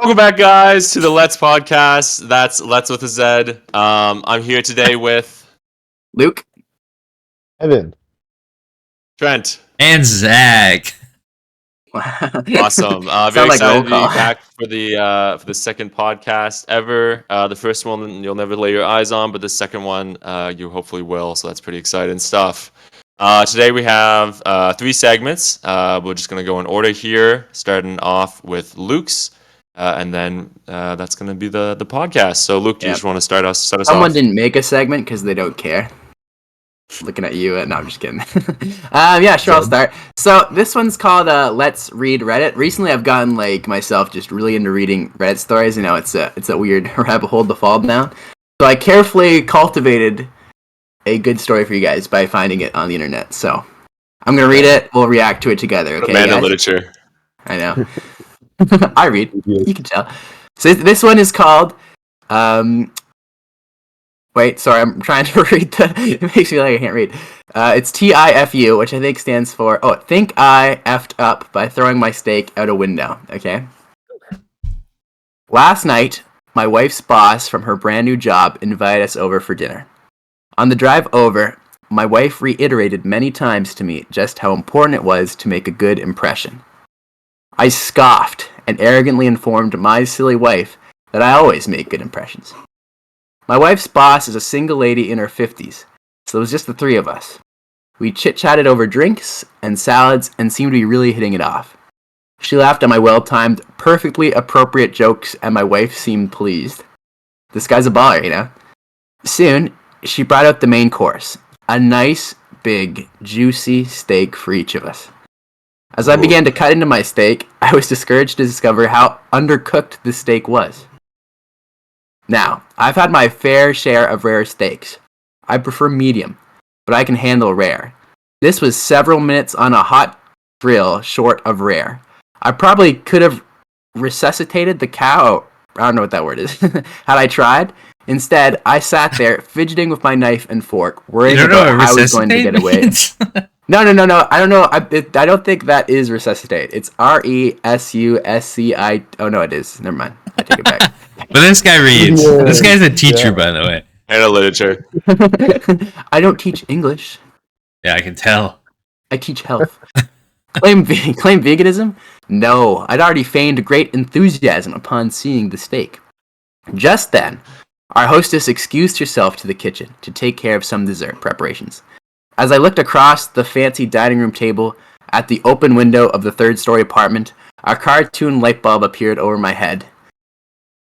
Welcome back, guys, to the LETZ Podcast. That's LETZ with a Z. I'm here today with Luke, Evan, Trent, and Zach. Awesome. Very excited to be back for the second podcast ever. The first one you'll never lay your eyes on, but the second one you hopefully will. So that's pretty exciting stuff. Today we have 3 segments. We're just gonna go in order here, starting off with Luke's. And then that's going to be the podcast. So, Luke, do you just want to start us off? Someone didn't make a segment because they don't care. Looking at you. No, I'm just kidding. Yeah, sure, I'll start. So, this one's called Let's Read Reddit. Recently, I've gotten, myself just really into reading Reddit stories. You know, it's a weird rabbit hole to fall down. So, I carefully cultivated a good story for you guys by finding it on the internet. So, I'm going to read it. We'll react to it together, okay, Man guys? of literature. I know. I read. You can tell. So this one is called. Wait, sorry, I'm trying to read it makes me like I can't read. It's TIFU, which I think stands for. Oh, think I effed up by throwing my steak out a window. Okay. Last night, my wife's boss from her brand new job invited us over for dinner. On the drive over, my wife reiterated many times to me just how important it was to make a good impression. I scoffed and arrogantly informed my silly wife that I always make good impressions. My wife's boss is a single lady in her 50s, so it was just the 3 of us. We chit-chatted over drinks and salads and seemed to be really hitting it off. She laughed at my well-timed, perfectly appropriate jokes, and my wife seemed pleased. This guy's a baller, you know? Soon, she brought out the main course, a nice, big, juicy steak for each of us. As I began to cut into my steak, I was discouraged to discover how undercooked the steak was. Now, I've had my fair share of rare steaks. I prefer medium, but I can handle rare. This was several minutes on a hot grill short of rare. I probably could have resuscitated the cow, I don't know what that word is, had I tried. Instead, I sat there fidgeting with my knife and fork, worrying about how I was going to get away. No. I don't know. I don't think that is resuscitate. It's RESUSCI. Oh, no, it is. Never mind. I take it back. But this guy reads. Yeah. This guy's a teacher, by the way. And a literature. I don't teach English. Yeah, I can tell. I teach health. Claim veganism? No. I'd already feigned great enthusiasm upon seeing the steak. Just then, our hostess excused herself to the kitchen to take care of some dessert preparations. As I looked across the fancy dining room table at the open window of the 3rd-story apartment, a cartoon light bulb appeared over my head.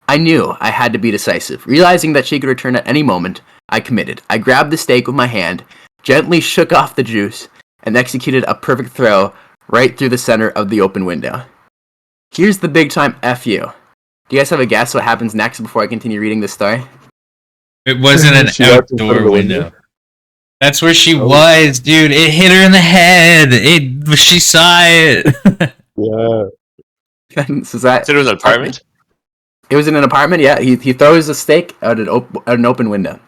I knew I had to be decisive. Realizing that she could return at any moment, I committed. I grabbed the steak with my hand, gently shook off the juice, and executed a perfect throw right through the center of the open window. Here's the big-time FU. Do you guys have a guess what happens next before I continue reading this story? It wasn't an outdoor window. That's where she was, dude. It hit her in the head. She saw it. Yeah. So that, So it was an apartment? It was in an apartment, yeah. He throws a steak out an open window.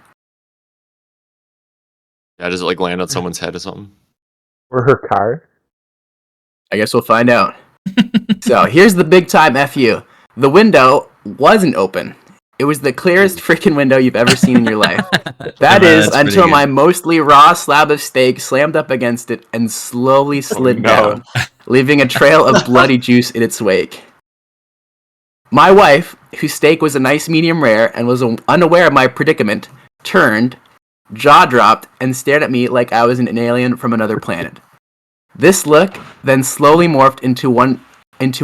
Yeah, does it land on someone's head or something? Or her car? I guess we'll find out. So here's the big time FU. The window wasn't open. It was the clearest freaking window you've ever seen in your life. That is until my mostly raw slab of steak slammed up against it and slowly slid down, leaving a trail of bloody juice in its wake. My wife, whose steak was a nice medium rare and was unaware of my predicament, turned, jaw dropped, and stared at me like I was an alien from another planet. This look then slowly morphed into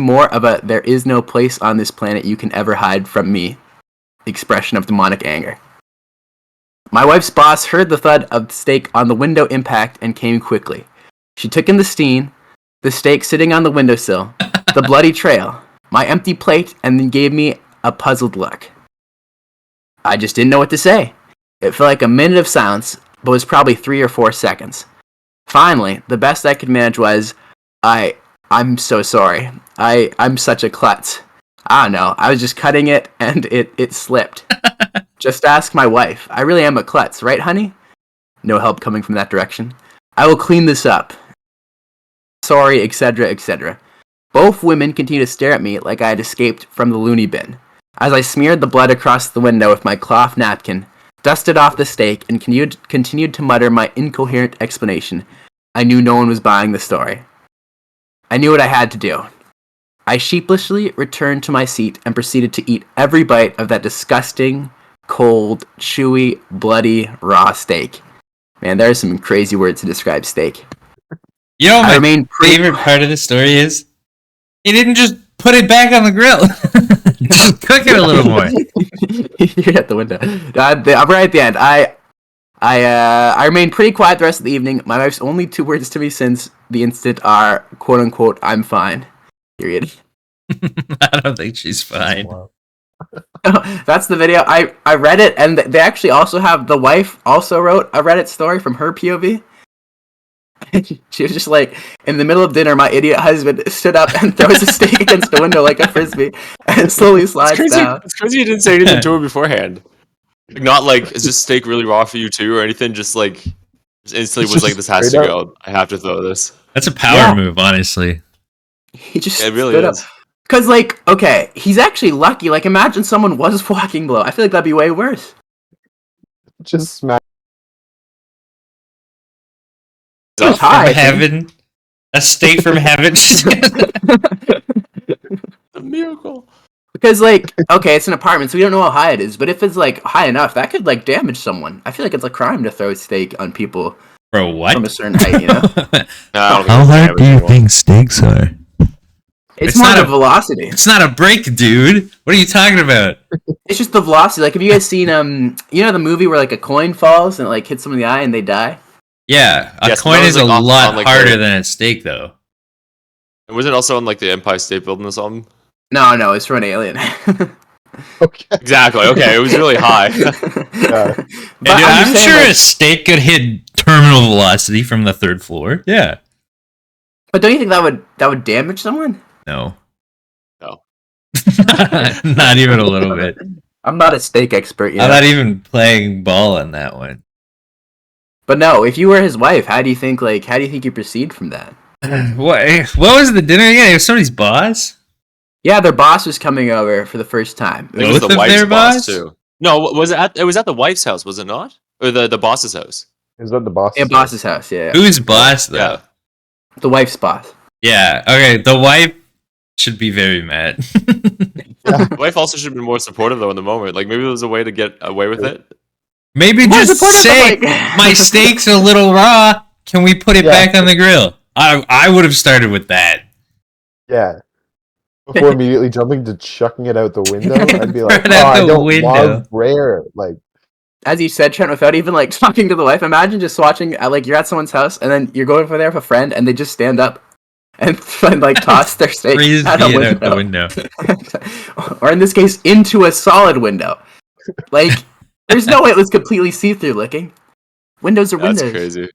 more of a "there is no place on this planet you can ever hide from me" expression of demonic anger. My wife's boss heard the thud of the steak on the window impact and came quickly. She took in the steam, the steak sitting on the windowsill, the bloody trail, my empty plate, and then gave me a puzzled look. I just didn't know what to say. It felt like a minute of silence, but was probably 3 or 4 seconds. Finally, the best I could manage was, I'm so sorry. I'm such a klutz. I don't know. I was just cutting it, and it slipped. Just ask my wife. I really am a klutz, right, honey? No help coming from that direction. I will clean this up. Sorry, etc., etc. Both women continued to stare at me like I had escaped from the loony bin. As I smeared the blood across the window with my cloth napkin, dusted off the steak, and continued to mutter my incoherent explanation, I knew no one was buying the story. I knew what I had to do. I sheepishly returned to my seat and proceeded to eat every bite of that disgusting, cold, chewy, bloody, raw steak. Man, there are some crazy words to describe steak. You know what my favorite part of the story is? He didn't just put it back on the grill. Just cook it a little more. You're at the window. I'm right at the end. I remained pretty quiet the rest of the evening. My wife's only 2 words to me since the incident are, quote unquote, I'm fine. Period. I don't think she's fine. Wow. That's the video. I read it, and they actually also have, the wife also wrote a Reddit story from her POV. She was just like, in the middle of dinner, my idiot husband stood up and throws a steak against the window like a frisbee and slowly slides down. It's crazy you didn't say anything to her beforehand. Like, not like, is this steak really raw for you too, or anything? Just like, just instantly was like, this has to go. I have to throw this. That's a power move, honestly. He just It really stood is. up. Because, like, okay, he's actually lucky. Like, imagine someone was walking below. I feel like that'd be way worse. Just smack. It was high, I From think. heaven. A steak from heaven. A miracle. Because, like, okay, it's an apartment, so we don't know how high it is. But if it's, like, high enough, that could, like, damage someone. I feel like it's a crime to throw steak on people Bro, what? from a certain height, you know? How hard do you think steaks are? It's more not the a- velocity. It's not a break, dude. What are you talking about? It's just the velocity. Like, have you guys seen, you know the movie where, like, a coin falls and it, like, hits someone in the eye and they die? Yeah, a Yes, coin that is was, a like, lot on, like, harder the- than a steak, though. Was it also on like the Empire State Building or something? No, it's from an alien. Okay. Exactly. Okay, it was really high. Yeah. But And dude, I'm just saying, sure like, a steak could hit terminal velocity from the 3rd floor. Yeah. but don't you think that would damage someone? No. No. Not even a little bit. I'm not a steak expert, you know. I'm not even playing ball on that one. But no, if you were his wife, how do you think you proceed from that? What was the dinner again? It was somebody's boss? Yeah, their boss was coming over for the first time. I think it was Both the of wife's their boss boss? too. No, was it at the wife's house? Was it not, or the boss's house? Is that the boss? Yeah, boss's house, yeah. Who's boss, though? Yeah. The wife's boss. Yeah, okay, the wife should be very mad. The wife also should have been more supportive though in the moment. Like maybe there was a way to get away with it. Maybe More just supportive, say, like- my steak's a little raw. Can we put it back on the grill? I would have started with that. Yeah. Before immediately jumping to chucking it out the window, I'd be like, Right out I the don't window. love rare. Like, As you said, Trent, without even like talking to the wife, imagine just watching, like you're at someone's house and then you're going over there with a friend and they just stand up and like toss their steak Freeze out, me a out the window. or in this case, into a solid window. Like, there's no way it was completely see-through looking. Windows are That's windows. crazy.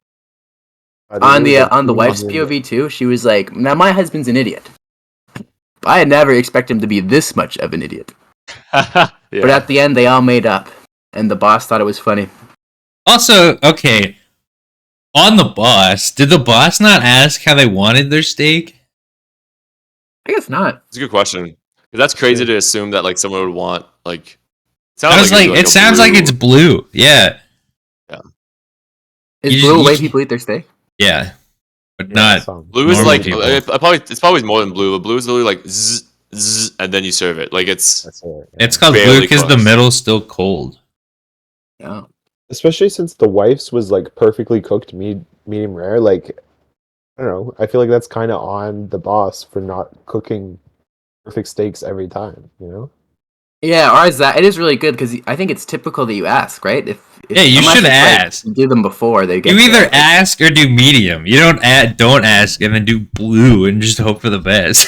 On the wife's POV too, she was like, "Now my husband's an idiot. I had never expected him to be this much of an idiot." Yeah. But at the end, they all made up, and the boss thought it was funny. Also, okay, on the boss, did the boss not ask how they wanted their steak? I guess not. It's a good question. 'Cause that's crazy to assume that like someone would want like. I was like, it sounds like it's blue. Yeah, Is You blue just- the way you- people eat their steak? yeah, but not. blue is normal like people. it's probably more than blue. The blue is literally like zzz, zzz, and then you serve it. Like it's That's it. It's called Barely blue because the close. middle's still cold. Yeah. Especially since the wife's was like perfectly cooked medium rare. Like, I don't know. I feel like that's kind of on the boss for not cooking perfect steaks every time. You know? Yeah, or is that it is really good because I think it's typical that you ask, right? If Yeah, you unless should it's, like, ask. you do them before they get. You either there. ask or do medium. You don't ask and then do blue and just hope for the best.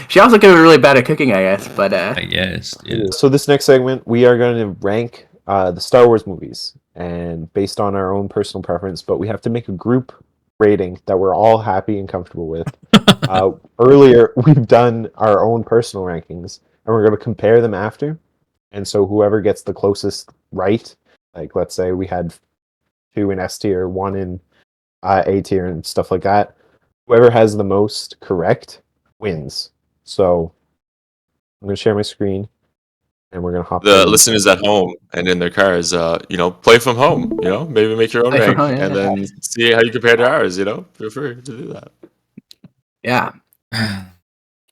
She also could be really bad at cooking, I guess. But I guess. Yeah. So this next segment, we are going to rank the Star Wars movies, and based on our own personal preference, but we have to make a group rating that we're all happy and comfortable with. Earlier, we've done our own personal rankings, and we're going to compare them after. And so whoever gets the closest right, like let's say we had 2 in S tier, 1 in A tier, and stuff like that, whoever has the most correct wins. So I'm going to share my screen, and we're going to hop The right in. listeners at home and in their cars, play from home. Maybe make your own Play from rank home, yeah. and then see how you compare to ours. Feel free to do that. Yeah.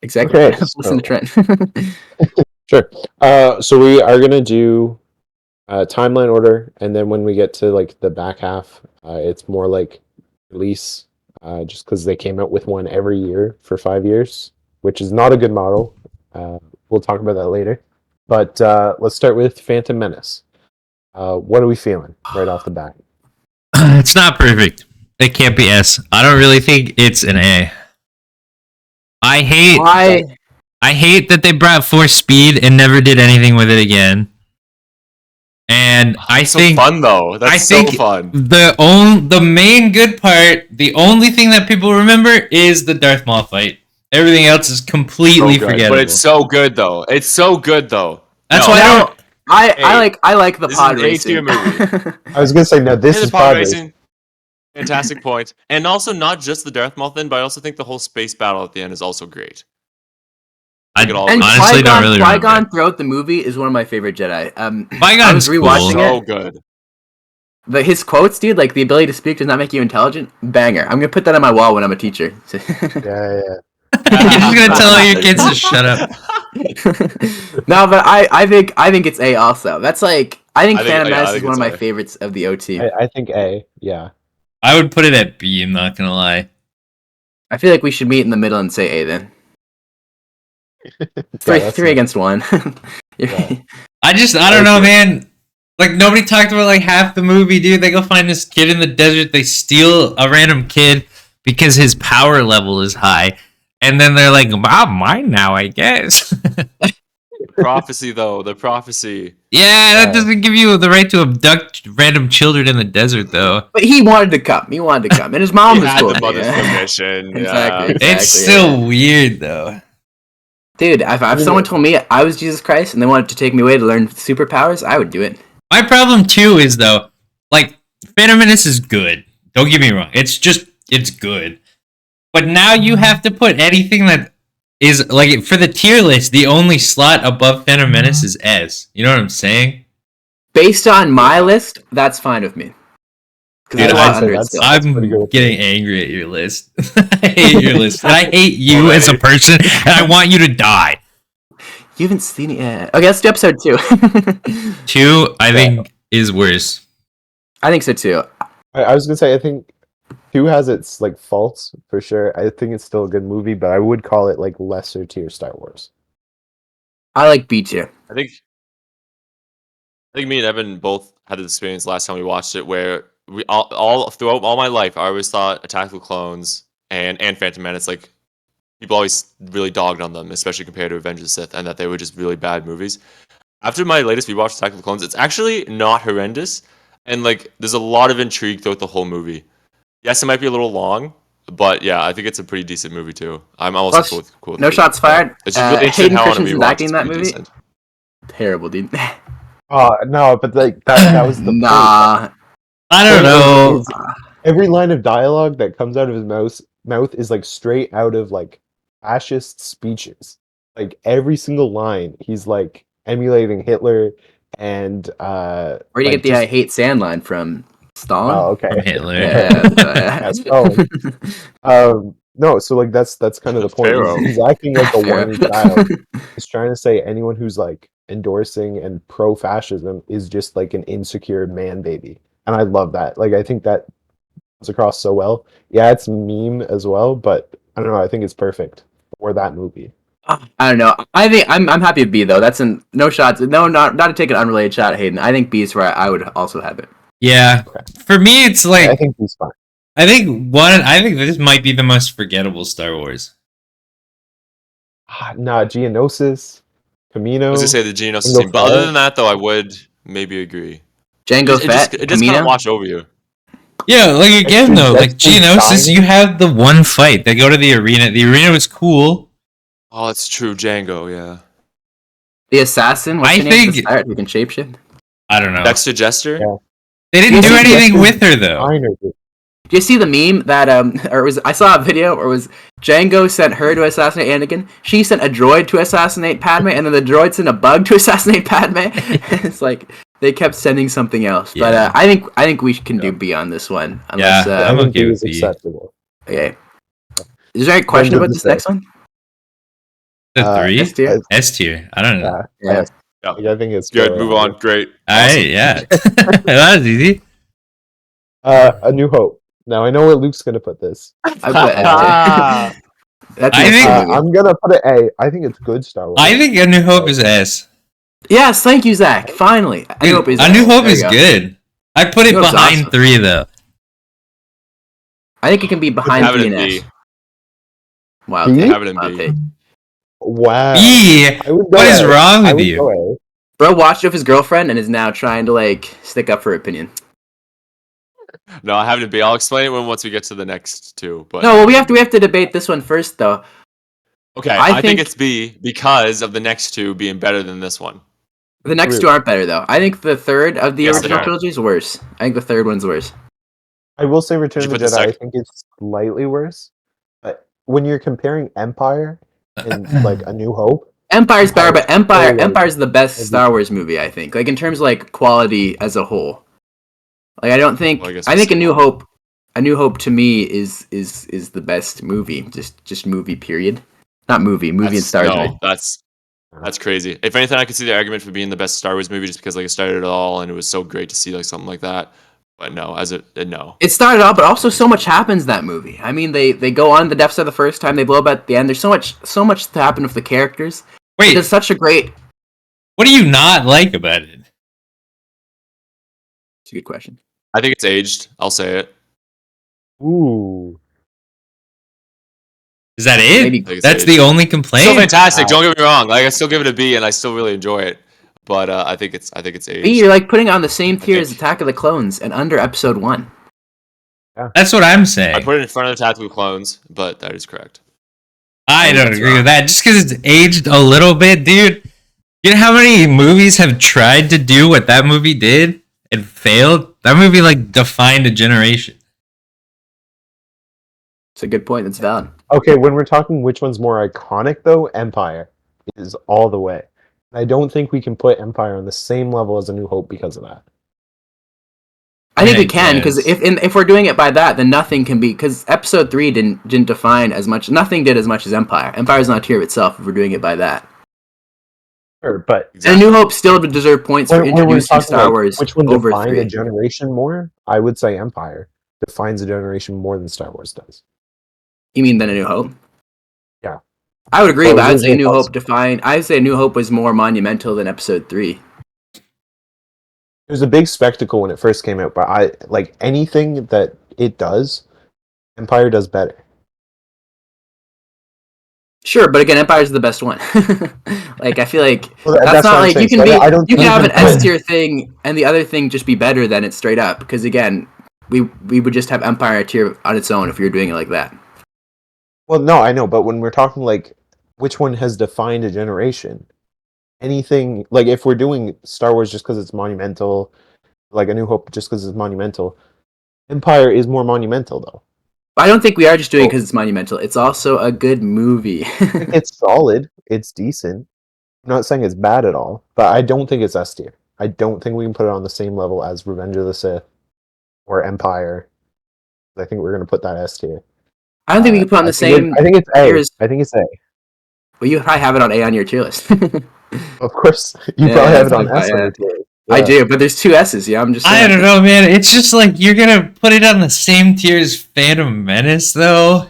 Exactly. Okay, Listen to Trent. Sure. So we are going to do timeline order, and then when we get to like the back half, it's more like release, just because they came out with one every year for 5 years, which is not a good model. We'll talk about that later. But let's start with Phantom Menace. What are we feeling right off the bat? It's not perfect. It can't be S. I don't really think it's an A. I hate that they brought Force Speed and never did anything with it again. And I think so fun though. That's so fun. The main good part, the only thing that people remember is the Darth Maul fight. Everything else is completely forgettable. But it's so good though. That's why I like the this pod is an racing. A-tier movie. I was going to say, no, this is pod racing. Fantastic point. And also not just the Darth Maul thing, but I also think the whole space battle at the end is also great. And honestly don't really remember. Qui-Gon throughout the movie is one of my favorite Jedi. I was rewatching it. So good. But his quotes, dude, like the ability to speak does not make you intelligent. Banger. I'm gonna put that on my wall when I'm a teacher. Yeah. You're just gonna tell your kids to shut up. No, but I think it's A also. That's like I think Phantom Menace is one of my favorites of the OT. I think A. Yeah. I would put it at B. I'm not gonna lie. I feel like we should meet in the middle and say A then. Three against one. Yeah. I don't know, man. Like, nobody talked about, like, half the movie, dude. They go find this kid in the desert. They steal a random kid because his power level is high. And then they're like, wow, mine now, I guess. Prophecy, though. The prophecy. Yeah, that doesn't give you the right to abduct random children in the desert, though. But he wanted to come. And his mom was cool. He had the mother's permission. Exactly. It's still weird, though. Dude, if someone told me I was Jesus Christ and they wanted to take me away to learn superpowers, I would do it. My problem, too, is, though, like, Phantom Menace is good. Don't get me wrong. It's good. But now you have to put anything that is, like, for the tier list, the only slot above Phantom Menace is S. You know what I'm saying? Based on my list, that's fine with me. Dude, I'm getting angry at your list. I hate your list. And I hate you as a person, and I want you to die. You haven't seen it yet. Okay, let's do episode 2. 2, I think, is worse. I think so, too. I was going to say, I think 2 has its, like, faults, for sure. I think it's still a good movie, but I would call it, like, lesser tier Star Wars. I like B tier. I think me and Evan both had this experience last time we watched it where we all throughout all my life I always thought Attack of the Clones and Phantom Menace, like, people always really dogged on them, especially compared to Revenge of the Sith, and that they were just really bad movies. After my latest rewatch, Attack of the Clones, it's actually not horrendous, and like there's a lot of intrigue throughout the whole movie. Yes, it might be a little long, but yeah, I think it's a pretty decent movie too. I'm also cool with No shots fired. It's just really Hayden how Christensen's acting in that movie. Decent. Terrible, dude. No, but like that was the nah. I don't know. Every line of dialogue that comes out of his mouth is like straight out of like fascist speeches. Like every single line, he's like emulating Hitler and Where do you get the "I hate sand" line from? Stalin? Oh, okay. From Hitler. No, so like that's kind of the point. He's acting like a whiny child. He's trying to say anyone who's like endorsing and pro-fascism is just like an insecure man baby, and I love that. Like I think that comes across so well. Yeah, it's meme as well, but I don't know. I think it's perfect for that movie. I don't know. I think I'm happy with B though. That's no shots. No, not to take an unrelated shot at Hayden. I think B is where I would also have it. Yeah, okay. For me, it's like I think B's fine. I think this might be the most forgettable Star Wars. Nah, Geonosis, Camino. I was gonna say the Geonosis scene, but other than that, though, I would maybe agree. Jango Fett, it just kind of wash over you. Yeah, like again though, like Geonosis, you have the one fight. They go to the arena. The arena was cool. Oh, it's true, Django. Yeah. The assassin. What's I think the pirate who can shapeshift. I don't know. Dexter Jester. Yeah. They didn't do anything with her though. Do you see the meme that I saw a video where it was Django sent her to assassinate Anakin, she sent a droid to assassinate Padme, and then the droid sent a bug to assassinate Padme. It's like they kept sending something else. Yeah. But I think we can do B on this one. Unless, Yeah, I'm okay with B. B. Acceptable. Okay. Is there any question about this next one? The 3? S tier? S tier. I don't know. Yeah. I think it's Good. Move on. Great. Alright, yeah. That was easy. A New Hope. Now I know where Luke's gonna put this. I put S tier. That's I think- I'm gonna put it A. I think it's good Star Wars. I think A New Hope is S. Yes, thank you, Zach. Finally. A New Hope is A New Hope There is you go. good. I put it New Hope's behind awesome. 3 though. I think it can be behind Have it B in and B. S. Wild B? take. Have it in Wild B. take. Wow. B. I would go What is A. wrong I with would you? go A. Bro watched it with his girlfriend and is now trying to like stick up for her opinion. No, I have it in B. I'll explain it once we get to the next two. But No, well we have to debate this one first though. okay, I I think think- it's B because of the next two being better than this one. The next True. two aren't better though. I think the third of the Yes, they original are. trilogy is worse. I think the third one's worse. I will say Return Did of you the put the Jedi. I second- think it's slightly worse. But when you're comparing Empire and like A New Hope, Empire's better, but Empire Oh, Empire's the best maybe. Star Wars movie, I think. Like in terms of like quality as a whole. Like I don't think Well, I guess I think we'll A New see. Hope A New Hope to me is the best movie. Just movie period. Not movie and Star Wars. No, movie. that's crazy. If anything, I could see the argument for being the best Star Wars movie just because like it started it all and it was so great to see like something like that. But no, no. It started off, but also so much happens in that movie. I mean, they go on the Death Star the first time, they blow up at the end. There's so much to happen with the characters. Wait, It's such a great. what do you not like about it? It's a good question. I think it's aged. I'll say it. ooh, Is that it? Maybe- I think it's That's aged. the only complaint? Still fantastic. Don't get me wrong. Like I still give it a B, and I still really enjoy it. But I think it's aged. B, you're like putting it on the same tier think- as Attack of the Clones and under Episode 1. That's what I'm saying. I put it in front of the Tactical Clones, but that is correct. I don't That's agree wrong. with that. Just because it's aged a little bit, dude. You know how many movies have tried to do what that movie did and failed? That movie like defined a generation. It's a good point. That's valid. okay. When we're talking which one's more iconic, though, Empire is all the way. I don't think we can put Empire on the same level as A New Hope because of that. I think I we can because guess. if we're doing it by that, then nothing can be because Episode 3 didn't define as much. Nothing did as much as Empire. Empire's not a tier of itself if we're doing it by that. Sure, but And A New Hope still would deserve points for when we're introducing talking Star like, Wars which one over defined 3. a generation more, I would say Empire defines a generation more than Star Wars does. You mean than A New Hope? Yeah. I would agree, So but I'd is say it New also- Hope defined. I'd say New Hope was more monumental than Episode 3. It was a big spectacle when it first came out, but I like anything that it does, Empire does better. Sure, but again, Empire's the best one. Like I feel like Well, that's what not I'm like saying. you can So be I don't you can think have we an can S put- tier thing and the other thing just be better than it straight up. Because again, we would just have Empire tier on its own if we were doing it like that. Well, no, I know, but when we're talking like which one has defined a generation, anything like if we're doing Star Wars just because it's monumental, like A New Hope just because it's monumental, Empire is more monumental though. But I don't think we are just doing it Oh. because it's monumental. It's also a good movie. It's solid, it's decent. I'm not saying it's bad at all, but I don't think it's S tier. I don't think we can put it on the same level as Revenge of the Sith or Empire. I think we're gonna put that S tier. I don't think we can put on the same. I think it's A. tier as- I think it's A. Well, you probably have it on A on your tier list. Of course, you Yeah, probably have it that's on like- S on yeah. your tier. I Yeah. do, but there's 2 S's. Yeah, I'm just. I saying. don't know, man. It's just like you're gonna put it on the same tier as Phantom Menace, though.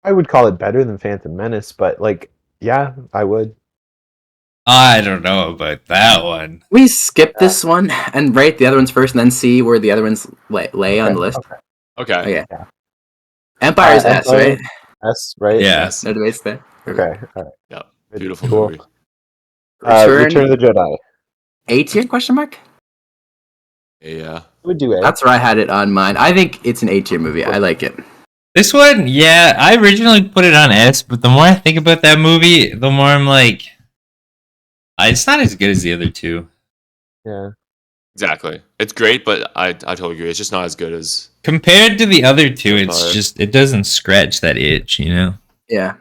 I would call it better than Phantom Menace, but like, yeah, I would. I don't know about that one. We skip this one and rate the other ones first, and then see where the other ones lay on the list. Okay. Okay. Okay. Empire's S, Empire, right? S, right? Yeah. Yes. No debates there. Okay. All right. Yep. Beautiful Cool. movie. Return of the Jedi. A tier question mark? Yeah. I would do A. That's where I had it on mine. I think it's an A tier movie. I like it. This one, yeah, I originally put it on S, but the more I think about that movie, the more I'm like, it's not as good as the other two. Yeah. Exactly. It's great, but I totally agree. It's just not as good as Compared to the other two, it's Empire. just it doesn't scratch that itch, you know. Yeah.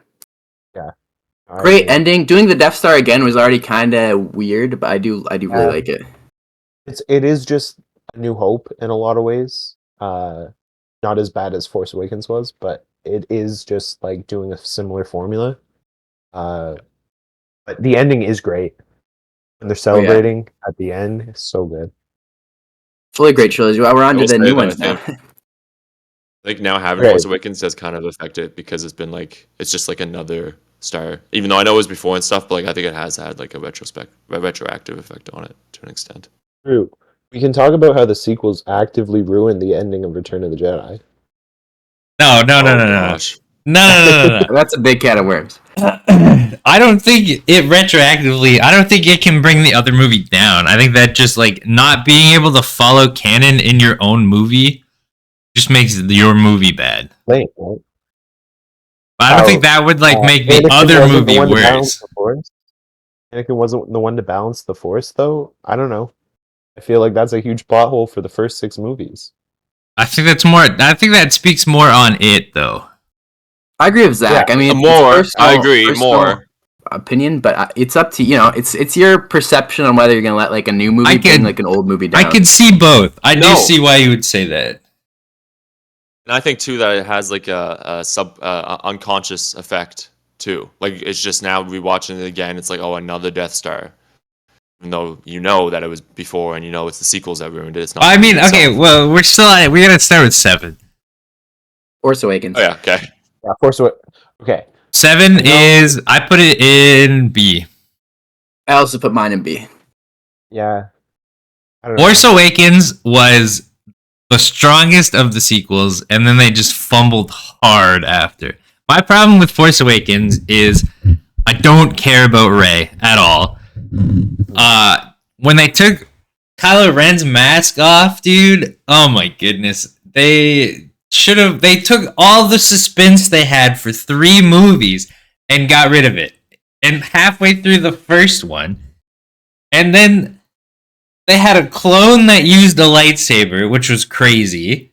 Yeah. I Great agree. ending. Doing the Death Star again was already kind of weird, but I do really like it. It is just a New Hope in a lot of ways. Not as bad as Force Awakens was, but it is just like doing a similar formula. But the ending is great. When they're celebrating at the end, it's so good. Fully great trilogy. Well, we're on I to will the say new that ones now. I think now having Right. Force Awakens does kind of affect it because it's been like it's just like another Star. Even though I know it was before and stuff, but like I think it has had like a retroactive effect on it to an extent. True. We can talk about how the sequels actively ruin the ending of Return of the Jedi. No. Gosh. No. That's a big can of worms. I don't think it retroactively. I don't think it can bring the other movie down. I think that just like not being able to follow canon in your own movie just makes your movie bad. Lame, right? But I don't think that would like make the Anakin other wasn't the movie one to balance worse. the Force. Anakin wasn't the one to balance the Force, though. I don't know. I feel like that's a huge plot hole for the first 6 movies. I think that's more. I think that speaks more on it though. I agree with Zach. Yeah, I mean, More. it's I agree. personal More. opinion, but it's up to it's your perception on whether you're gonna let like a new movie bring like an old movie down. I could see both. I do No. see why you would say that. And I think too that it has like a unconscious effect too. Like it's just now rewatching it again. It's like, oh, another Death Star. Even though you know that it was before, and you know it's the sequels that ruined it. It's not. I mean, itself. okay. Well, we're still on it. We gotta start with 7. Force Awakens. Oh yeah. Okay. Yeah, Force Awakens. Okay. 7 is. I put it in B. I also put mine in B. Yeah. I don't know. Force Awakens was the strongest of the sequels, and then they just fumbled hard after. My problem with Force Awakens is I don't care about Rey at all. When they took Kylo Ren's mask off, dude, oh my goodness. They took all the suspense they had for 3 movies and got rid of it. And halfway through the first one, and then they had a clone that used a lightsaber, which was crazy,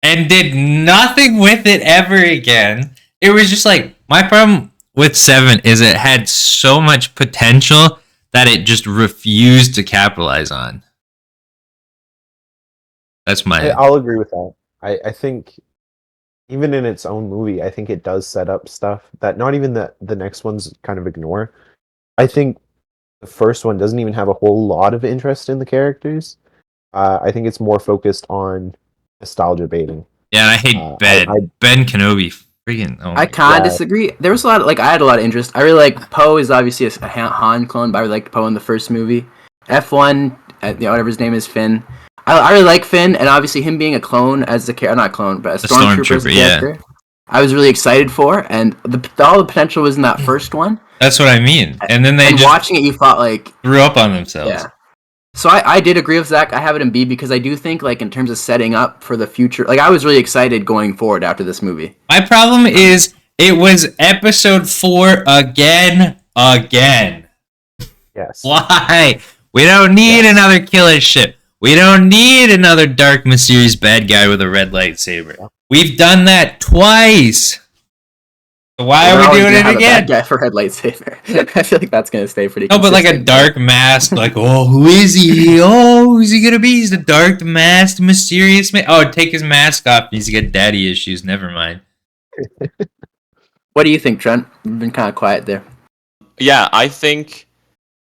and did nothing with it ever again. It was just like, my problem with 7 is it had so much potential that it just refused to capitalize on. That's my... I'll agree with that. I think even in its own movie, I think it does set up stuff that not even the next ones kind of ignore. I think the first one doesn't even have a whole lot of interest in the characters. I think it's more focused on nostalgia baiting. Yeah, and I hate Ben. Ben Kenobi. Freaking. Oh I my kind of disagree. There was a lot of, I had a lot of interest. I really like Poe is obviously a Han clone, but I really liked Poe in the first movie. F1, whatever his name is, Finn. I really like Finn, and obviously him being a clone as the character, not clone, but a stormtrooper as the character. I was really excited for, and all the potential was in that first one. That's what I mean. And then they just watching it, you thought like threw up on themselves. Yeah. So I did agree with Zach. I have it in B because I do think like in terms of setting up for the future, like I was really excited going forward after this movie. My problem is it was episode 4 again. Yes. Why? We don't need another killer ship. We don't need another dark, mysterious bad guy with a red lightsaber. We've done that twice. So why are we doing it again? A bad guy for red lightsaber. I feel like that's gonna stay pretty. No, but like a dark mask. Like, oh, who is he? Oh, who's he gonna be? He's the dark masked, mysterious man. Oh, take his mask off. He's got daddy issues. Never mind. What do you think, Trent? You've been kind of quiet there. Yeah, I think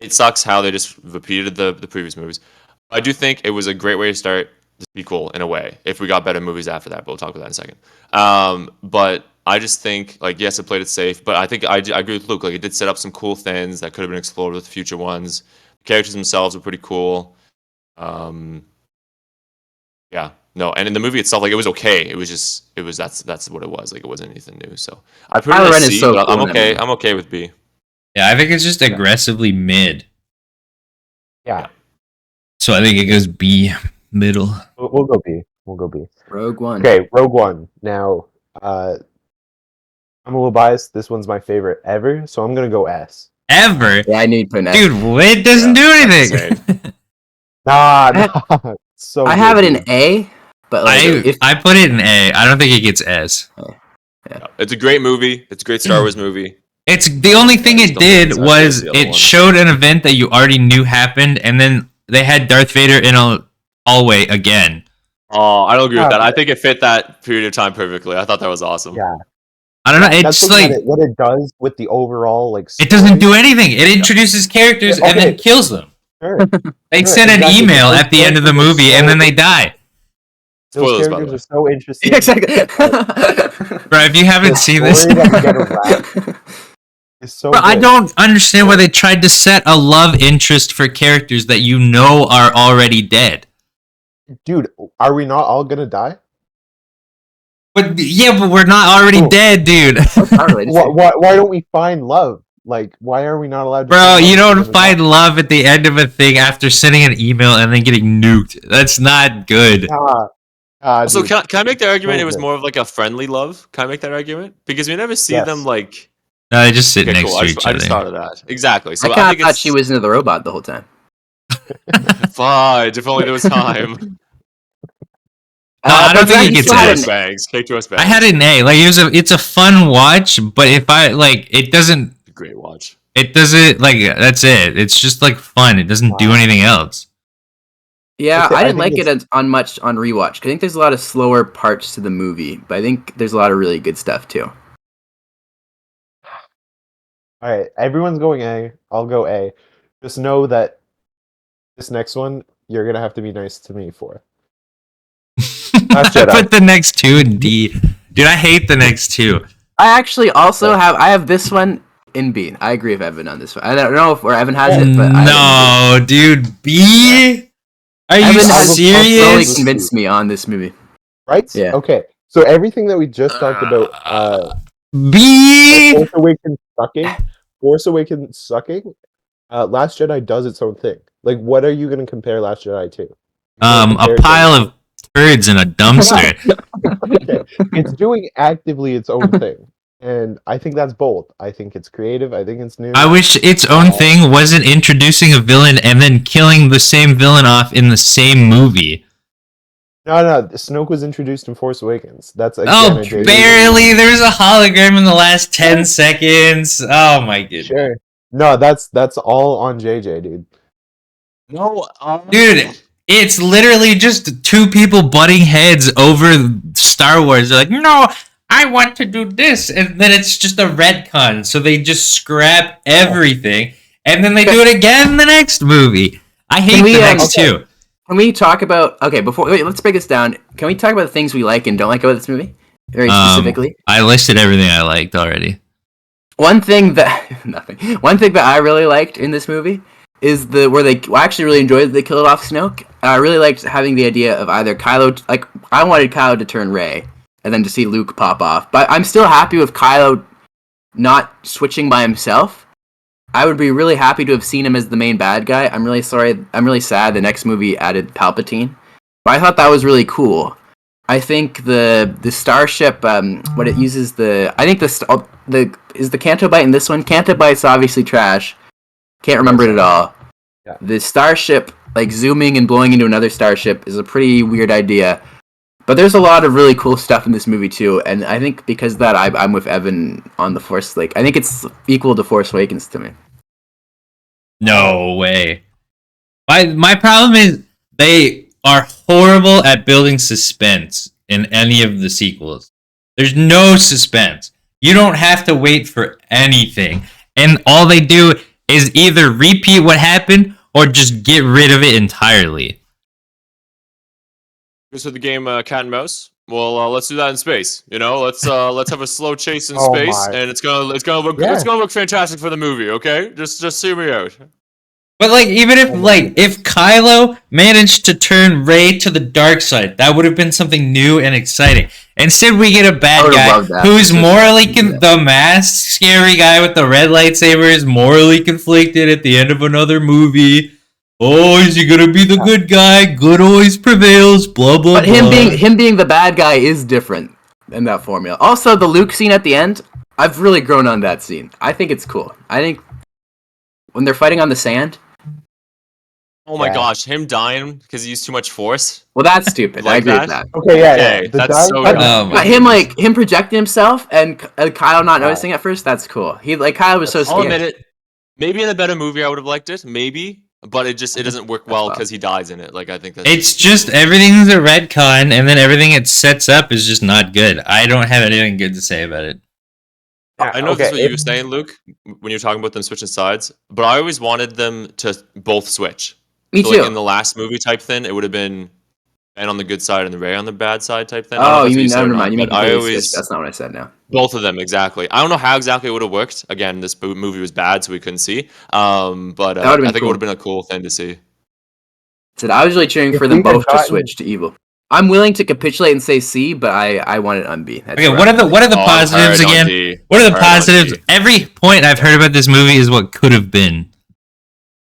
it sucks how they just repeated the previous movies. I do think it was a great way to start the sequel in a way. If we got better movies after that, but we'll talk about that in a second. But I just think, like, yes, it played it safe, but I think I agree with Luke. Like, it did set up some cool things that could have been explored with future ones. The characters themselves were pretty cool. Yeah, no, and in the movie itself, like, it was okay. That's what it was. Like, it wasn't anything new. So I put it at C, but cool, I'm okay. I'm okay with B. Yeah, I think it's just aggressively mid. Yeah. So I think it goes B, middle. We'll go B. Rogue One. Okay, Rogue One. Now, I'm a little biased. This one's my favorite ever, so I'm gonna go S. Ever? Yeah, I need to put an S. Dude, it doesn't do anything. Nah. So I have it good, in A, but like I put it in A. I don't think it gets S. Yeah. It's a great movie. It's a great Star Wars movie. It's the only thing just it don't think did it's as good as was the other it one. showed an event that you already knew happened, and then they had Darth Vader in a hallway again. Oh, I don't agree with Yeah, that. I think it fit that period of time perfectly. I thought that was awesome. Yeah. I don't know. That's It's like what it does with the overall like. it doesn't do story. anything. It introduces characters Yeah, and then okay. kills them. Sure. They Sure, send an exactly. email Those at the end of the characters are movie, and so- then they die. Those Spoilers, by the characters way. are so interesting. exactly. Bro, if you haven't The seen this, story that we get around is so bro, I good. don't understand why they tried to set a love interest for characters that you know are already dead. Dude, are we not all gonna die? But yeah, but we're not already Oh. dead, dude. Why don't we find love? Like, why are we not allowed to? Bro, find you love don't if we're find not- love at the end of a thing after sending an email and then getting nuked. That's not good. So Dude, can I make the argument so it was good. more of like a friendly love? Can I make that argument? Because we never see Yes. them like. No, they just sit Okay, next cool. to each I other. just thought of that. Exactly. So I I, kind think of thought it's she was into the robot the whole time. fine. If only there was time. No, I don't but think then it you gets still had K2S an- bangs. K2S bangs. I had an A. Like it's a fun watch, but if I like it doesn't Great watch. like that's it. It's just like fun. It doesn't do Wow. anything else. Yeah, I I didn't think like it on much on rewatch. 'Cause I think there's a lot of slower parts to the movie, but I think there's a lot of really good stuff too. All right, everyone's going A. I'll go A. Just know that this next one you're gonna have to be nice to me for. I Jedi. put the next two in D. Dude, I hate the next two. I actually also have this one in B. I agree with Evan on this one. I don't know if Evan has it, but No, dude, B. Are you Evan has really serious? convinced me on this movie. Right? Yeah. Okay. So everything that we just talked about, B. Force Awakens sucking. Last Jedi does its own thing. Like, what are you gonna compare Last Jedi to? A pile of turds in a dumpster. Okay. It's doing actively its own thing, and I think that's bold. I think it's creative. I think it's new. I wish its own thing wasn't introducing a villain and then killing the same villain off in the same movie. No. Snoke was introduced in Force Awakens. That's again Oh, a JJ barely. There's a hologram in the last 10 seconds. Oh my goodness. Sure. No, that's all on JJ, dude. No, Dude, it's literally just two people butting heads over Star Wars. They're like, no, I want to do this. And then it's just a retcon. So they just scrap everything. And then they do it again in the next movie. I hate the next two. Can we talk about let's break this down. Can we talk about the things we like and don't like about this movie? Very specifically. I listed everything I liked already. One thing that I really liked in this movie is I actually really enjoyed they killed off Snoke. I really liked having the idea of either Kylo, like I wanted Kylo to turn Rey, and then to see Luke pop off. But I'm still happy with Kylo not switching by himself. I would be really happy to have seen him as the main bad guy. I'm really sad the next movie added Palpatine. But I thought that was really cool. I think the starship, what it uses is the Canto Bite in this one. Canto Bite's obviously trash. Can't remember it at all. Yeah. The starship, like zooming and blowing into another starship, is a pretty weird idea. But there's a lot of really cool stuff in this movie too, and I think because of that, I'm with Evan on the Force. Like, I think it's equal to Force Awakens to me. No way. My problem is they are horrible at building suspense in any of the sequels. There's no suspense. You don't have to wait for anything. And all they do is either repeat what happened or just get rid of it entirely. This is the game Cat and Mouse. Well, let's do that in space. You know, let's have a slow chase in Oh space, my. and it's gonna look fantastic for the movie. Okay, just hear me out. But like, even if Kylo managed to turn Rey to the dark side, that would have been something new and exciting. Instead, we get a bad guy who's morally the masked, scary guy with the red lightsaber is morally conflicted at the end of another movie. Oh, is he gonna be the good guy? Good always prevails. Blah blah. But him being the bad guy is different in that formula. Also, the Luke scene at the end, I've really grown on that scene. I think it's cool. I think when they're fighting on the sand, Oh my Yeah. gosh, him dying because he used too much force. Well, that's stupid. I Like agree that? with that. Okay, yeah, Okay, yeah. The that's dying so part- dumb. But him projecting himself and Kyle not noticing at first, that's cool. Kyle was so I'll scared. admit it. Maybe in a better movie I would have liked it. Maybe, but it doesn't work well because he dies in it. Like I think that's. It's just everything's a retcon, and then everything it sets up is just not good. I don't have anything good to say about it. I know that's what you were saying, Luke, when you were talking about them switching sides. But I always wanted them to both switch. Me So, too. like in the last movie type thing, it would have been Ben on the good side and Ray on the bad side type thing. I don't know Oh, if you that's mean what never said or mind. You not, mean but I completely always switch. That's not what I said now. both of them exactly. I don't know how exactly it would have worked. Again, this movie was bad, so we couldn't see. But I think it would have been a cool thing to see. Said I was really cheering If for them we had both to gotten- switch to evil. I'm willing to capitulate and say C, but I want it on B. That's Okay, where what I'm are the Oh, positives I'm hard on again? D. What are the Hard on positives? D. Every point I've heard about this movie is what could have been.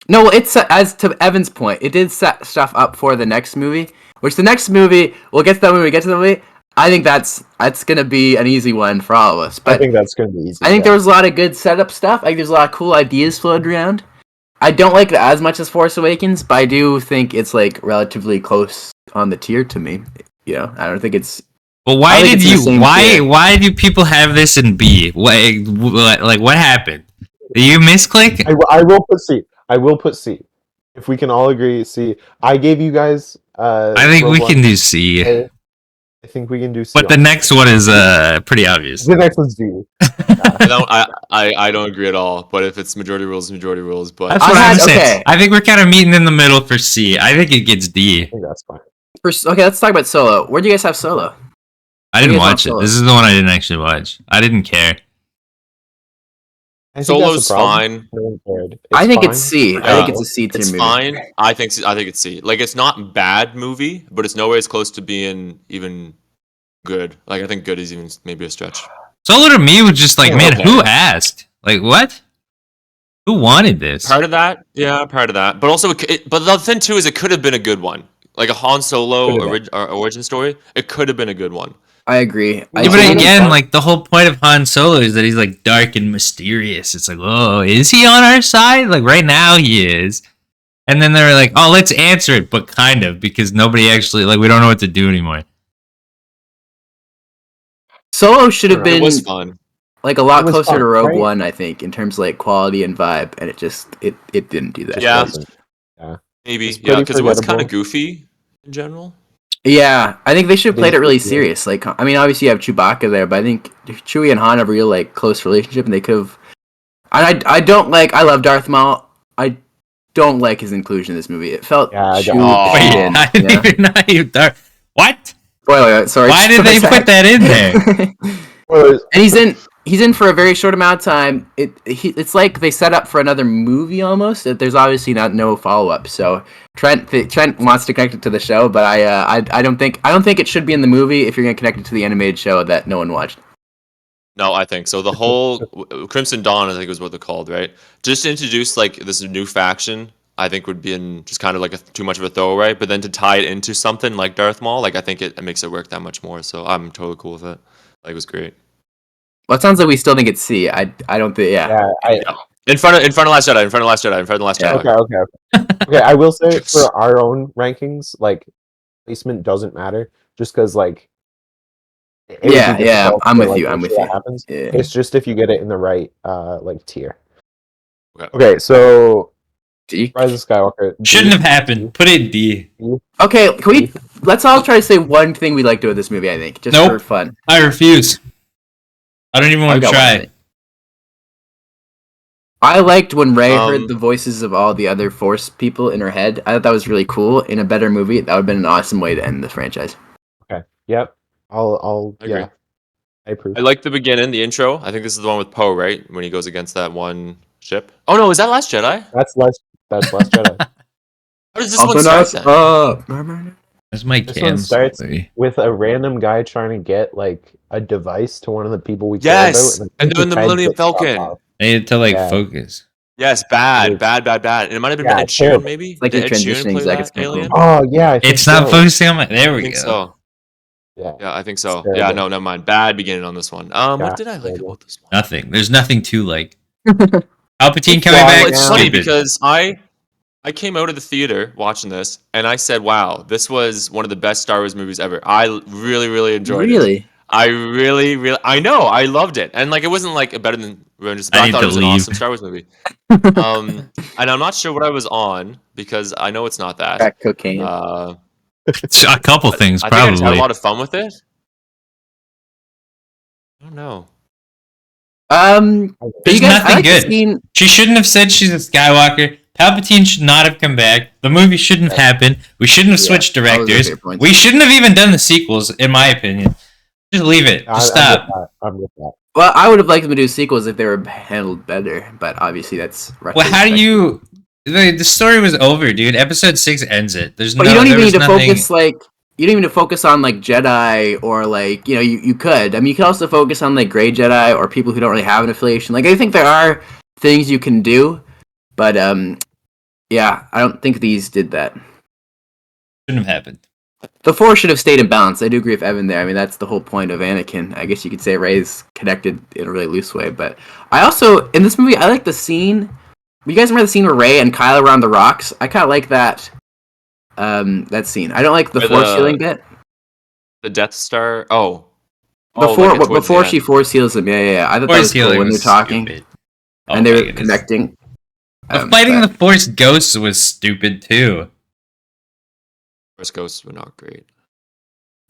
No, it's as to Evan's point, it did set stuff up for the next movie. Which the next movie, we'll get to that when we get to the movie. I think that's gonna be an easy one for all of us. I But think that's going to be easy. I think there was a lot of good setup stuff. I think there's a lot of cool ideas floated around. I don't like it as much as Force Awakens, but I do think it's like relatively close on the tier to me. You know, I don't think it's. Well, why I think did it's in the you? same Why? tier. Why do people have this in B? Like what happened? Did you misclick? I will put C. I will put C. If we can all agree, C. I gave you guys. I think we Rogue can One. do C. I think we can do C. But the next one is pretty obvious. The next one's D. I don't agree at all. But if it's majority rules, majority rules. But That's what I'm saying. Okay. I think we're kind of meeting in the middle for C. I think it gets D. I think that's fine. Okay, let's talk about Solo. Where do you guys have Solo? I didn't Maybe it's not watch it. Solo. This is the one I didn't actually watch. I didn't care. I think Solo's that's the problem. fine. No one cared. I think fine. it's C. I Yeah. think it's a C tier It's movie. fine. I think it's C. Like it's not bad movie, but it's nowhere as close to being even good. Like I think good is even maybe a stretch. Solo to me was just like, Yeah, man, okay. who asked? Like, what? Who wanted this? Part of that, yeah, part of that. But also, but the thing too is it could have been a good one. Like a Han Solo Could've origin story, it could have been a good one. I agree. Yeah, I but think- again, like the whole point of Han Solo is that he's like dark and mysterious. It's like, oh, is he on our side? Like right now he is. And then they're like, oh, let's answer it, but kind of because nobody actually we don't know what to do anymore. Solo should have It been was fun. like a lot It was closer fun, to Rogue right? One, I think, in terms of like quality and vibe, and it didn't do that. Yeah. Wasn't. Maybe, It's yeah, pretty because it was kind forgettable. of goofy in general. Yeah, I think they should have played it really Yeah. serious. Like, I mean, obviously you have Chewbacca there, but I think Chewie and Han have a real like close relationship, and they could have. I don't like. I love Darth Maul. I don't like his inclusion in this movie. It felt Yeah, I too don't. Oh. Wait, in, I didn't yeah. even know you. What? Spoiler alert, sorry. Why did they put that in there? Well, And he's in for a very short amount of time. It's like they set up for another movie almost. There's obviously no follow up. So Trent wants to connect it to the show, but I don't think it should be in the movie if you're gonna connect it to the animated show that no one watched. No, I think so. The whole Crimson Dawn, I think was what they're called, right? Just to introduce like this new faction, I think would be in just kind of like too much of a throwaway. But then to tie it into something like Darth Maul, like I think it makes it work that much more. So I'm totally cool with it. Like it was great. Well, it sounds like we still think it's C. I don't think. Yeah. In front of Last Jedi. In front of Last Yeah. Jedi. Okay. I will say for our own rankings, like placement doesn't matter, just because like. it would be Yeah, difficult I'm to, with like, you, I'm make with sure you. that happens. Yeah. It's just if you get it in the right like tier. Okay. Okay, so D. Rise of Skywalker Shouldn't have happened. Put it in D. Okay, let's all try to say one thing we liked about this movie. I think just Nope. for fun. I refuse. I don't even I've want to got one try. thing. I liked when Rey Um, heard the voices of all the other Force people in her head. I thought that was really cool. In a better movie, that would have been an awesome way to end the franchise. Yep. I'll I agree. yeah. I approve. I like the beginning, the intro. I think this is the one with Poe, right? When he goes against that one ship. Oh no, is that Last Jedi? That's Last Jedi. How does this one start then? That's my This one cams. starts movie. With a random guy trying to get like a device to one of the people we Yes, care about. and then the his head Millennium gets chopped Falcon. off. I need to Yeah. focus. Yes, bad. And it might have been Yeah, Ed Sheeran, terrible. maybe. It's like Did you're Ed Sheeran transitioning play Zack that alien? Oh yeah, I think It's not so. focusing on my. There I we think go. so. Yeah. Yeah, I think so. It's Yeah, terrible. no, never mind. Bad beginning on this one. Yeah, What did I like terrible. about this one? Nothing. There's nothing to like. Palpatine It's coming fine. back. Well, it's funny Stupid. because I came out of the theater watching this, and I said, "Wow, this was one of the best Star Wars movies ever." I really, really enjoyed it. Really? I really, really, I know, I loved it, and like it wasn't like better than Revenge of the Sith, I I need thought to it was an leave. awesome Star Wars movie. And I'm not sure what I was on because I know it's not that. Crack cocaine. Uh, It's a couple things, I think I just had a probably. lot of fun with it. I don't know. There's you guys, I nothing like good. the scene. She shouldn't have said she's a Skywalker. Palpatine should not have come back. The movie shouldn't have happened. We shouldn't have switched those are directors. fair points. We shouldn't have even done the sequels, in my opinion. Just leave it. Just stop. I'm with that. Well, I would have liked them to do sequels if they were handled better, but obviously that's. Well, how do you? The story was over, dude. Episode 6 ends it. There's But no. you don't there even was need to nothing. focus like. You don't even need to focus on like Jedi or like you could. I mean, you could also focus on like Grey Jedi or people who don't really have an affiliation. Like I think there are things you can do, but yeah, I don't think these did that. Shouldn't have happened. The Force should have stayed in balance. I do agree with Evan there. I mean, that's the whole point of Anakin. I guess you could say Rey's connected in a really loose way. But I also, in this movie, I like the scene. You guys remember the scene where Rey and Kylo were on the rocks? I kind of like that that scene. I don't like the Where Force healing bit. The Death Star. Oh. Before towards the before she end. Force heals him. Yeah. I thought that Force was cool healing when they're was talking. stupid. Oh And they my were goodness. connecting. The fighting the Force ghosts was stupid too. Force Ghosts were not great.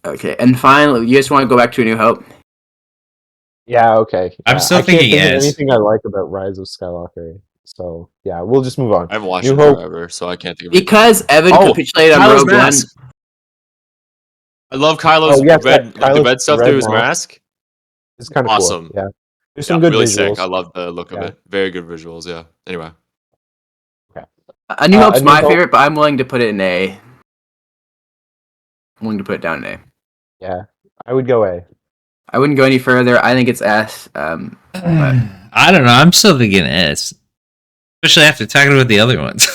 Okay, and finally, you just want to go back to A New Hope? Yeah, okay. I'm Yeah, still I can't thinking think of yes. anything I like about Rise of Skywalker. So yeah, we'll just move on. I haven't watched New it Hope. forever, so I can't think of it. Because Evan Oh, capitulated on Kylo's Rogue mask. I love Kylo's Oh, yes, red, Kylo's the red stuff red through his mask. mask. It's kind of Awesome. cool. Yeah, there's Yeah, some good really visuals. sick. I love the look of Yeah. it. Very good visuals. Yeah. Anyway, A New Hope's A New my Hope- favorite, but I'm willing to put it in A. I'm willing to put it down in A. Yeah, I would go A. I wouldn't go any further. I think it's S. I don't know. I'm still thinking S, especially after talking about the other ones.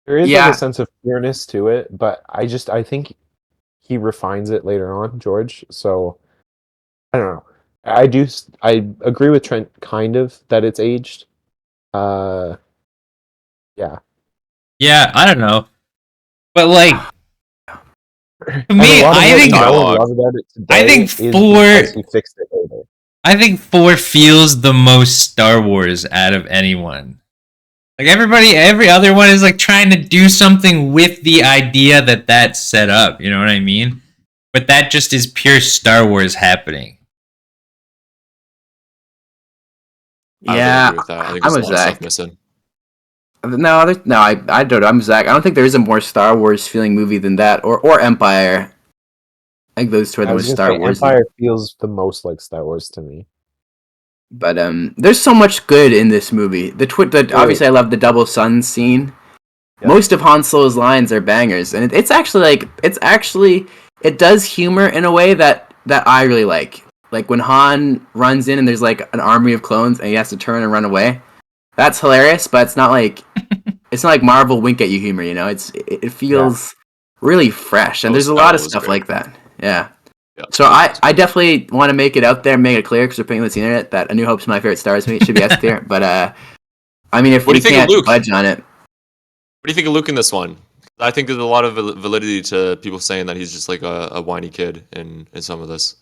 There is Yeah. like a sense of pureness to it, but I think he refines it later on, George. So I don't know. I agree with Trent kind of that it's aged. Yeah. Yeah, I don't know, but like to And me, a lot of I what think we know and dialogue. love about it today I think is four- because he fixed it later. I think 4 feels the most Star Wars out of anyone. Like every other one is like trying to do something with the idea that that's set up. You know what I mean? But that just is pure Star Wars happening. I don't Yeah, agree with that. I think I'm there's with a lot of Zach. stuff missing. I don't know. I'm Zach. I don't think there is a more Star Wars feeling movie than that, or Empire. I think those two are the I most was Star gonna say Wars. Empire feels the most like Star Wars to me. But there's so much good in this movie. Obviously I love the double sun scene. Yeah. Most of Han Solo's lines are bangers, and it does humor in a way that I really like. Like when Han runs in and there's like an army of clones and he has to turn and run away. That's hilarious, but it's not like Marvel wink at you humor, you know? It feels really fresh, and there's a lot of was stuff great. like that. Yeah. Yeah. So I definitely want to make it out there, make it clear, because we're putting this on the internet that A New Hope's my favorite Star Wars movie. It should be S tier. But I mean, if What do we you think of can't Luke? budge on it, What do you think of Luke in this one? I think there's a lot of validity to people saying that he's just like a whiny kid in some of this,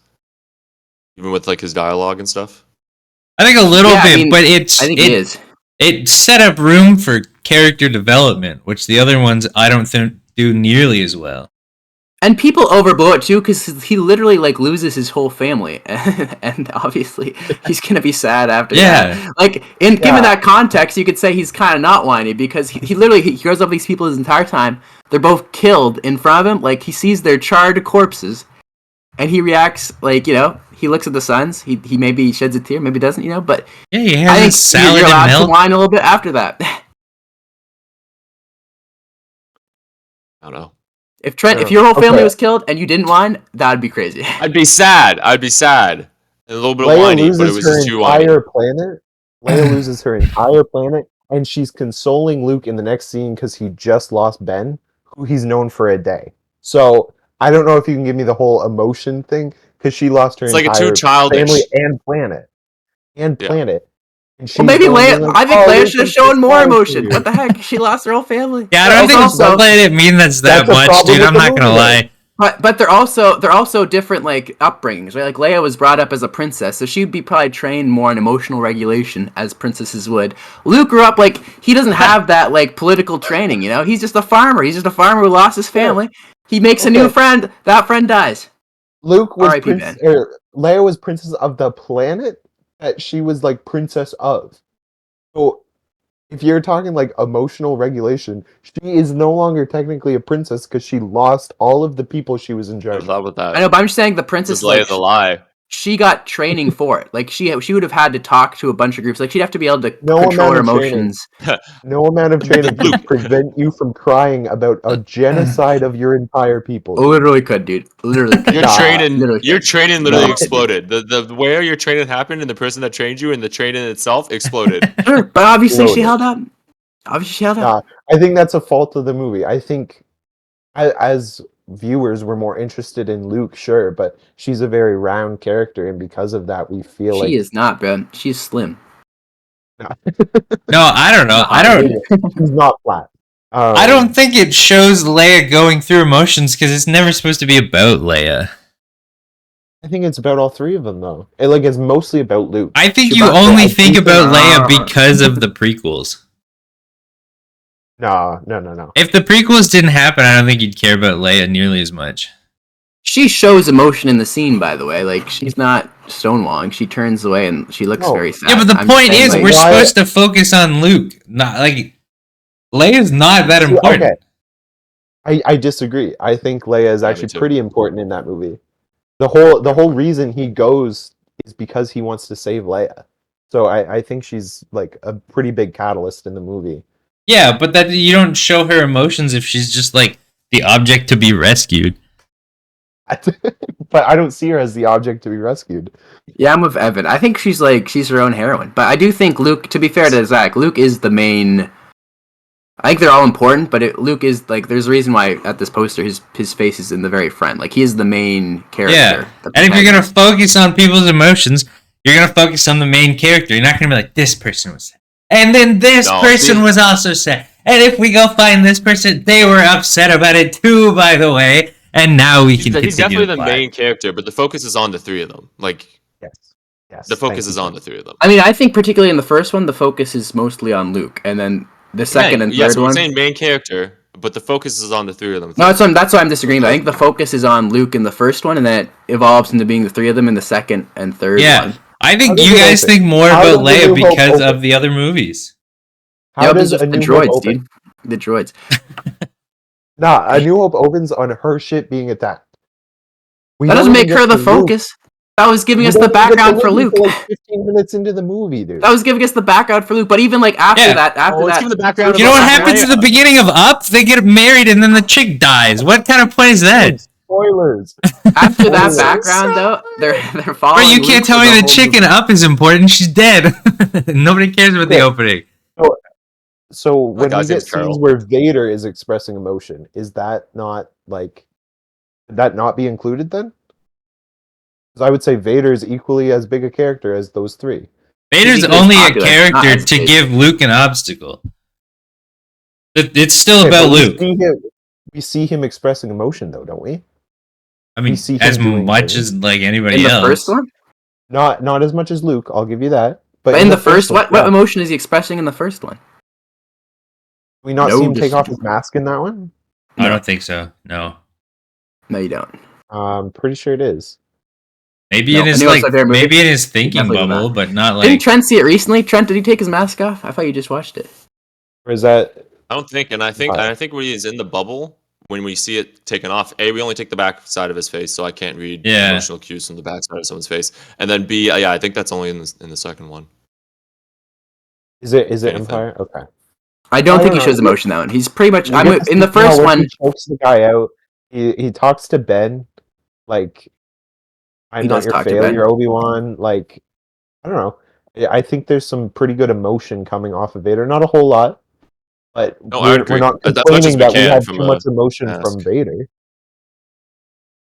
even with like his dialogue and stuff. I think a little Yeah, I bit, mean, but I think it is. it set up room for character development, which the other ones I don't think do nearly as well. And people overblow it too, because he literally like loses his whole family, and obviously he's gonna be sad after that. Like given that context, you could say he's kind of not whiny because he literally grows up with these people his entire time. They're both killed in front of him. Like he sees their charred corpses, and he reacts like he looks at the sons. He maybe sheds a tear, maybe doesn't. But Yeah, he I has think a salad you're and allowed to milk. whine a little bit after that. I don't know. If Trent, Sure. if your whole family Okay. was killed and you didn't whine, that'd be crazy. I'd be sad. And a little bit Leia whiny, but it loses was her just too whiny. entire planet. Leia loses her entire planet, and she's consoling Luke in the next scene because he just lost Ben, who he's known for a day. So I don't know if you can give me the whole emotion thing because she lost her It's like entire too childish. family and planet. Yeah. Planet. And she's Well, maybe going Leia. like, I think "Oh, Leia there's should have some shown more surprise for emotion. you." What the heck? She lost her whole family. Yeah, I But don't think also, Leia didn't mean that's That's that a much, problem dude. with I'm the not gonna movie, lie. but they're also different like upbringings, right? Like Leia was brought up as a princess, so she'd be probably trained more in emotional regulation as princesses would. Luke grew up like he doesn't have that like political training, you know. He's just a farmer. He's just a farmer who lost his family. He makes a new friend. That friend dies. Luke was R.I.P. Ben. Leia was princess of the planet that she was like princess of. So if you're talking like emotional regulation, she is no longer technically a princess because she lost all of the people she was in I charge of. thought about that. I know, but I'm just saying the This princess is Leia's a lie. she got training for it. Like she would have had to talk to a bunch of groups. Like she'd have to be able to No control her amount of training. emotions. No amount of training Luke. could prevent you from crying about a genocide of your entire people. dude. Literally could, dude. Literally could. Your Nah, training, literally your could. training literally Nah. exploded. The where your training happened and the person that trained you and the training itself exploded. Sure, but obviously she Loaded. held up. Obviously she held up. Nah, I think that's a fault of the movie. I think as viewers we're more interested in Luke, sure, but she's a very round character, and because of that, we feel like She is not, bro. She's slim. No, I don't know. she's not flat. I don't think it shows Leia going through emotions because it's never supposed to be about Leia. I think it's about all three of them, though. It's mostly about Luke. I think Chewbacca, you only I think think about that- Leia because of the prequels. No. If the prequels didn't happen, I don't think you'd care about Leia nearly as much. She shows emotion in the scene, by the way. Like she's not stonewalling. She turns away and she looks No. very sad. Yeah, but the I'm point saying, is, like, we're why- supposed to focus on Luke. Not like Leia's not that important. Okay. I disagree. I think Leia is Yeah, me actually too. pretty important in that movie. The whole reason he goes is because he wants to save Leia. So I think she's like a pretty big catalyst in the movie. Yeah, but that you don't show her emotions if she's just like the object to be rescued. But I don't see her as the object to be rescued. Yeah, I'm with Evan. I think she's her own heroine. But I do think Luke, to be fair to Zach, Luke is the main. I think they're all important, but Luke is like. There's a reason why at this poster his face is in the very front. Like he is the main character. Yeah, the and if you're gonna protagonist. focus on people's emotions, you're gonna focus on the main character. You're not gonna be like, this person was sad, and then this No, person see- was also sad, and if we go find this person, they were upset about it too, by the way. And now we can He's continue. definitely the plot. main character, but the focus is on the three of them. Like Yes. the focus Thank is you, on Tim. the three of them. I mean, I think particularly in the first one, the focus is mostly on Luke, and then the second and Yes, third we're one. saying main character, but the focus is on the three of them. No, that's why I'm disagreeing. Though. I think the focus is on Luke in the first one, and then it evolves into being the three of them in the second and third Yeah, one. I How think does you it guys open? think more How about does A Leia New Hope because open? of the other movies. How does the A New droids, Hope open? dude? The droids. Nah, A New Hope opens on her shit being attacked. We That don't doesn't make even her get the to Luke. focus. That was giving We us don't the even get to background for Luke. until, like 15 minutes into the movie, dude. That was giving us the background for Luke. But even like after Yeah. that, let's give the background You know about what Leia. happens at the beginning of Up? They get married and then the chick dies. What kind of point is that? Spoilers. after that Spoilers. background though, they're Bro, following. you can't Luke tell for me the whole chick in movie. Up is important. She's dead. Nobody cares about the Okay. opening. So when guy's we name's get Carol. scenes where Vader is expressing emotion, is that not like would that not be included then? Because I would say Vader is equally as big a character as those three. Vader's Because only a popular, not character as to big. give Luke an obstacle. It's still Okay, about but Luke. we see him expressing emotion, though, don't we? I mean, we see him as doing much things. as like anybody In the else. first one, Not as much as Luke. I'll give you that. but in the first, one, what yeah. emotion is he expressing in the first one? we not No see him take off dis- his mask in that one? I No. don't think so. No. No, you don't. Pretty sure it is. Maybe No, in his and he also like, had their movie. maybe in his thinking Definitely bubble, not. but not Didn't like. Trent see it recently? Trent, did he take his mask off? I thought you just watched it. Or is that I don't think, and I think when he's in the bubble, when we see it taken off, A, we only take the back side of his face, so I can't read Yeah. emotional cues from the back side of someone's face. And then B, yeah, I think that's only in the second one. is it Anything. Empire? Okay. I don't I think don't he shows know. emotion that one. He's pretty much. We I'm get to in the see- first where one. He chokes the guy out. He talks to Ben, like, I'm He not does your talk to Ben. failure, Obi-Wan. Like, I don't know. I think there's some pretty good emotion coming off of Vader. Not a whole lot, but No, I we're agree. not As much as complaining we that we can have from too a much emotion mask. from Vader.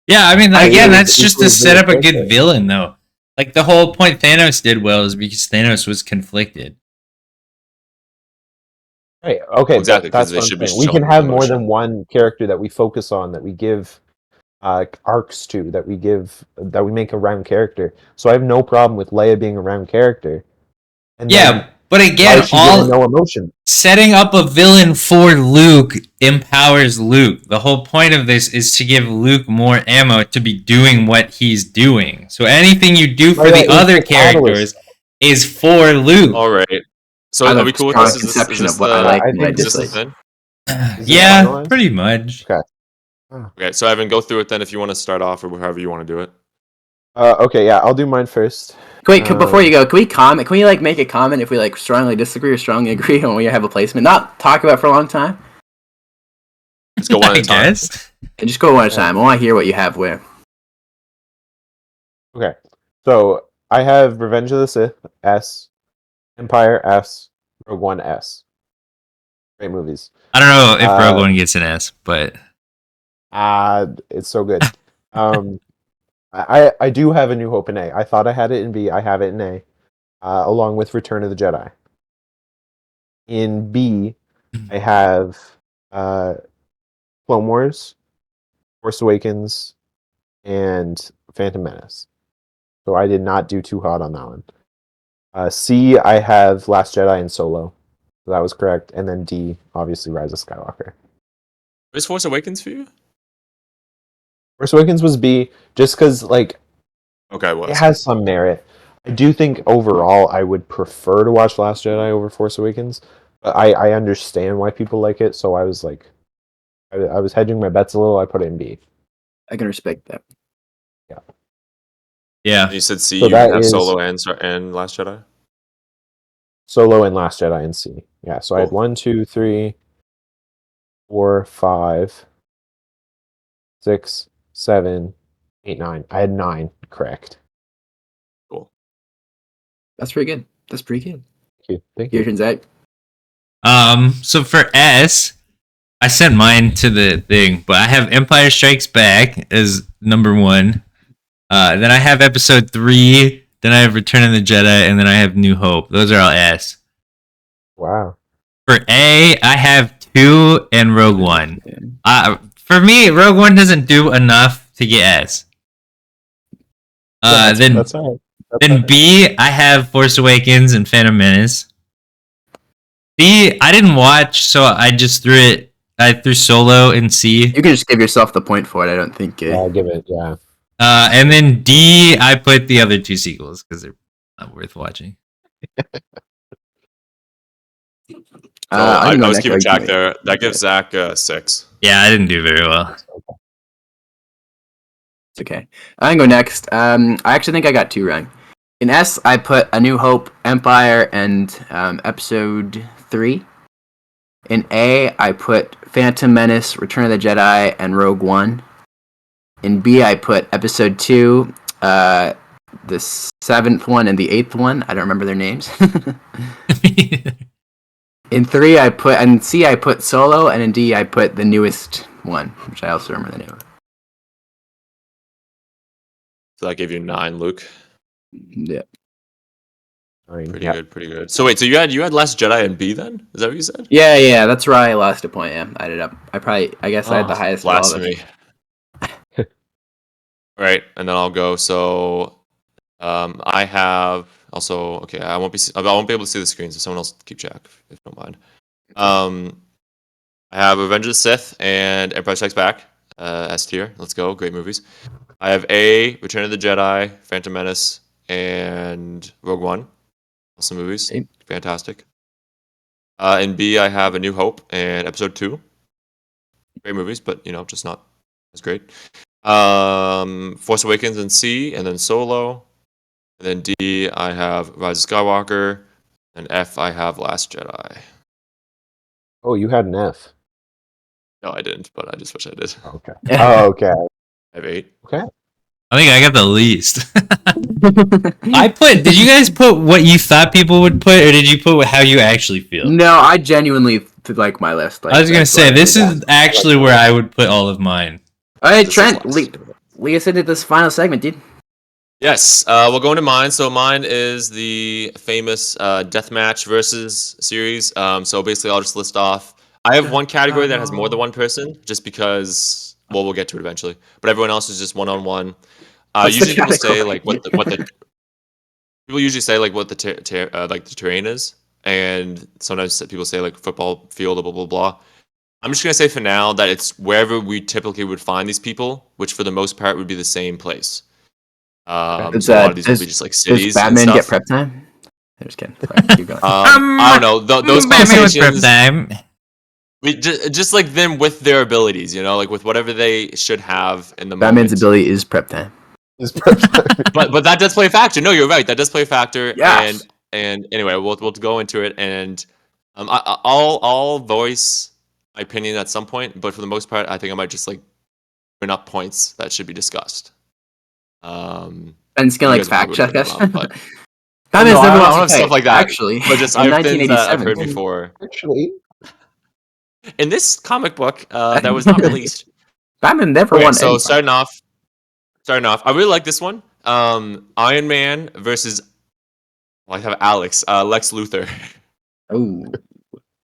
Yeah, I mean, I again, agree. that's just to Equally set up a good good character. villain, though. Like, the whole point Thanos did well is because Thanos was conflicted. Right. Okay. Exactly, 'cause That's they what I'm should be saying. We showing can have more emotion. than one character that we focus on, that we give arcs to, that we make a round character. So I have no problem with Leia being a round character. And then Yeah, but why again, is she giving no emotion? setting up a villain for Luke empowers Luke. The whole point of this is to give Luke more ammo to be doing what he's doing. So anything you do for Leia the is other the characters catalyst. is for Luke. All right. So I are have we a cool with strong this? Is conception this of what the? I like I and what I think Is this the dislike. thing? Is this Yeah, finalized? pretty much. Okay. Okay, so Evan, go through it then if you want to start off or however you want to do it. Okay, yeah, I'll do mine first. Wait, before you go, can we comment? Can we like make a comment if we like strongly disagree or strongly agree when we have a placement? Not talk about it for a long time. Let's go one at I a time. guess. And just go one at a time. I want to hear what you have where. Okay, so I have Revenge of the Sith S, Empire S, Rogue One S. Great movies. I don't know if Rogue One gets an S, but It's so good. I do have A New Hope in A. I thought I had it in B. I have it in A, along with Return of the Jedi. In B, I have Clone Wars, Force Awakens, and Phantom Menace. So I did not do too hot on that one. C, I have Last Jedi and Solo. So that was correct. And then D, obviously, Rise of Skywalker. Is Force Awakens for you? Force Awakens was B, just because, like, Okay, it was. it has some merit. I do think overall I would prefer to watch Last Jedi over Force Awakens. But I understand why people like it, so I was like, I was hedging my bets a little. I put it in B. I can respect that. yeah. You said C, So you that have is- Solo and Last Jedi? Solo and Last Jedi and C. Yeah, so I had Cool. 1, 2, 3, 4, 5, 6, 7, 8, 9. I had 9 correct. Cool. That's pretty good. That's pretty good. Thank you. Thank Your you. turn, Zach. So for S, I sent mine to the thing, but I have Empire Strikes Back as number 1. Then I have Episode 3. Then I have Return of the Jedi, and then I have New Hope. Those are all S. Wow. For A, I have 2 and Rogue One. For me, Rogue One doesn't do enough to get S. Then That's all right. then B, I have Force Awakens and Phantom Menace. C, I didn't watch, so I just threw it. I threw Solo in C. You can just give yourself the point for it. I don't think. Yeah, I'll give it. Yeah. And then D, I put the other 2 sequels because they're not worth watching. So I I can go was next. keeping track there. That gives Zach 6. Yeah, I didn't do very well. It's okay. I can go next. I actually think I got 2 wrong. In S, I put A New Hope, Empire, and Episode 3. In A, I put Phantom Menace, Return of the Jedi, and Rogue One. In B, I put Episode 2, the 7th one, and the 8th one. I don't remember their names. In 3, I put, and C, I put Solo, and in D, I put the newest one, which I also remember the name of. So that gave you 9, Luke. Yeah. Pretty good, pretty good. So wait, so you had Last Jedi and B then? Is that what you said? Yeah, that's where I lost a point. Yeah, I did up. I guess I had the highest. Blasphemy. Right, and then I'll go. So, I have also. Okay, I won't be able to see the screen, so someone else keep track if you don't mind. I have Revenge of the Sith and Empire Strikes Back. S tier. Let's go. Great movies. I have A, Return of the Jedi, Phantom Menace, and Rogue One. Awesome movies. Same. Fantastic. In B, I have A New Hope and Episode 2. Great movies, but just not as great. Force Awakens in C, and then Solo. And then D, I have Rise of Skywalker. And F, I have Last Jedi. Oh, you had an F. No, I didn't, but I just wish I did. Okay. Oh, okay. I have 8. Okay. I think I got the least. Did you guys put what you thought people would put, or did you put how you actually feel? No, I genuinely like my list. Like, I was going to that's say, what I this did. is actually where I would put all of mine. All right, This is Trent, last. lead us into this final segment, dude. Yes, we'll go into mine. So mine is the famous deathmatch versus series. So basically, I'll just list off. I have one category that has more than one person, just because. Well, we'll get to it eventually. But everyone else is just one-on-one. What's the Usually, people say category? like what the people usually say like what the like the terrain is, and sometimes people say like football field, blah blah blah. I'm just gonna say for now that it's wherever we typically would find these people, which for the most part would be the same place. Does, So a lot of these will be just like does cities and Batman get stuff. prep time? I'm just kidding. Sorry, keep going. I don't know. Those Batman with prep conversations, time. we just like them with their abilities, you know, like with whatever they should have in the Batman's moment. ability is prep time. But that does play a factor. No, you're right. That does play a factor. Yes. And anyway, we'll go into it, and I'll voice my opinion at some point. But for the most part, I think I might just like bring up points that should be discussed. And it's gonna You like guys will fact probably check bring us. them up, but Batman's no, never I lost don't a have fight. stuff like that. Actually, But just in I have things that I've 1987. heard before. Actually, In this comic book that was not released. Batman never Okay, won so any fight. starting off, I really like this one. Iron Man versus I have Alex, Lex Luthor. Oh,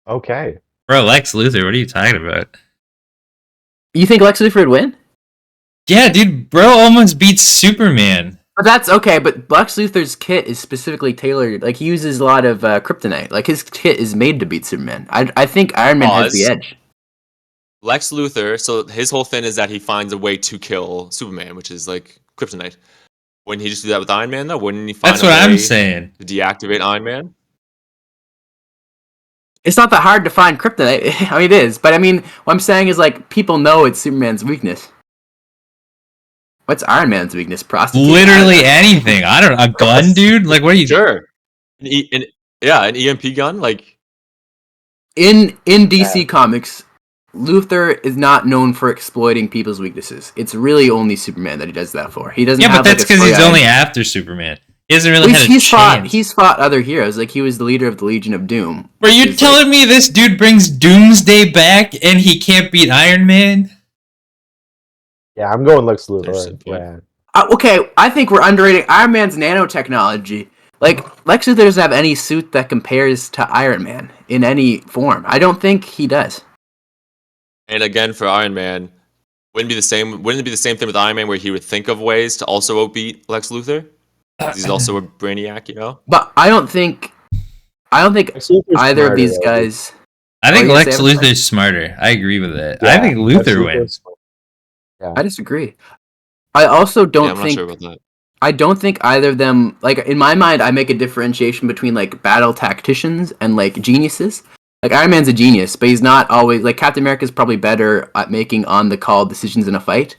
okay. Bro, Lex Luthor, what are you talking about? you think Lex Luthor would win? Yeah, dude, bro almost beats Superman. But that's okay. But Lex Luthor's kit is specifically tailored. Like he uses a lot of kryptonite. Like his kit is made to beat Superman. I think Iron Man has the Pause. edge. Lex Luthor, so his whole thing is that he finds a way to kill Superman, which is like kryptonite. Wouldn't he just do that with Iron Man though? Wouldn't he find That's a what way I'm saying. to deactivate Iron Man? It's not that hard to find kryptonite. I mean, it is. But I mean, what I'm saying is like people know it's Superman's weakness. What's Iron Man's weakness? Prostitute. Literally anything. I don't know. A gun, dude? Like, what are you... Sure. An EMP gun, like In DC Comics, Luthor is not known for exploiting people's weaknesses. It's really only Superman that he does that for. He doesn't Yeah, have but that's like a because he's storyline. only after Superman. He hasn't really had a He's chance. fought other heroes. Like he was the leader of the Legion of Doom. Were you telling me this dude brings Doomsday back and he can't beat Iron Man? Yeah, I'm going Lex Luthor. Interesting point. Yeah. Okay, I think we're underrating Iron Man's nanotechnology. Like Lex Luthor doesn't have any suit that compares to Iron Man in any form. I don't think he does. and again for Iron Man, wouldn't it be the same thing with Iron Man where he would think of ways to also outbeat Lex Luthor? 'Cause he's also a brainiac, you know? But I don't think Lex Luthor's either of smarter, these though. guys. I think you Lex say Luthor's smarter. I agree with it. Yeah, I think Lex Luthor Luthor's wins. smart. I disagree. I also Yeah, don't I'm not think sure about that. I don't think either of them, like, in my mind, I make a differentiation between, like, battle tacticians and, like, geniuses. Like, Iron Man's a genius, but he's not always, like, Captain America's probably better at making on-the-call decisions in a fight.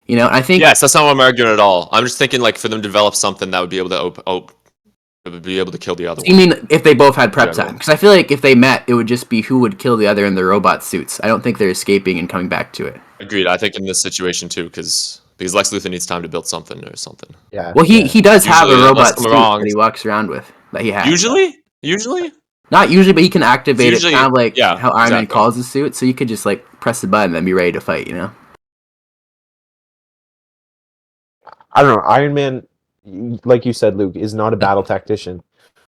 You know, I think... Yes, that's not what I'm arguing at all. I'm just thinking, like, for them to develop something that would be able to kill the other You one. mean if they both had prep General. time? Because I feel like if they met, it would just be who would kill the other in their robot suits. I don't think they're escaping and coming back to it. Agreed. I think in this situation, too, because Lex Luthor needs time to build something or something. Yeah. Well, he does have a Usually, robot unless I'm suit wrong. that he walks around with, that he has. Usually? Not usually, but he can activate Usually, it, kind of like yeah, how Iron Man exactly. calls his suit, so you could just, like, press the button and be ready to fight, you know? I don't know. Iron Man, like you said, Luke, is not a battle tactician.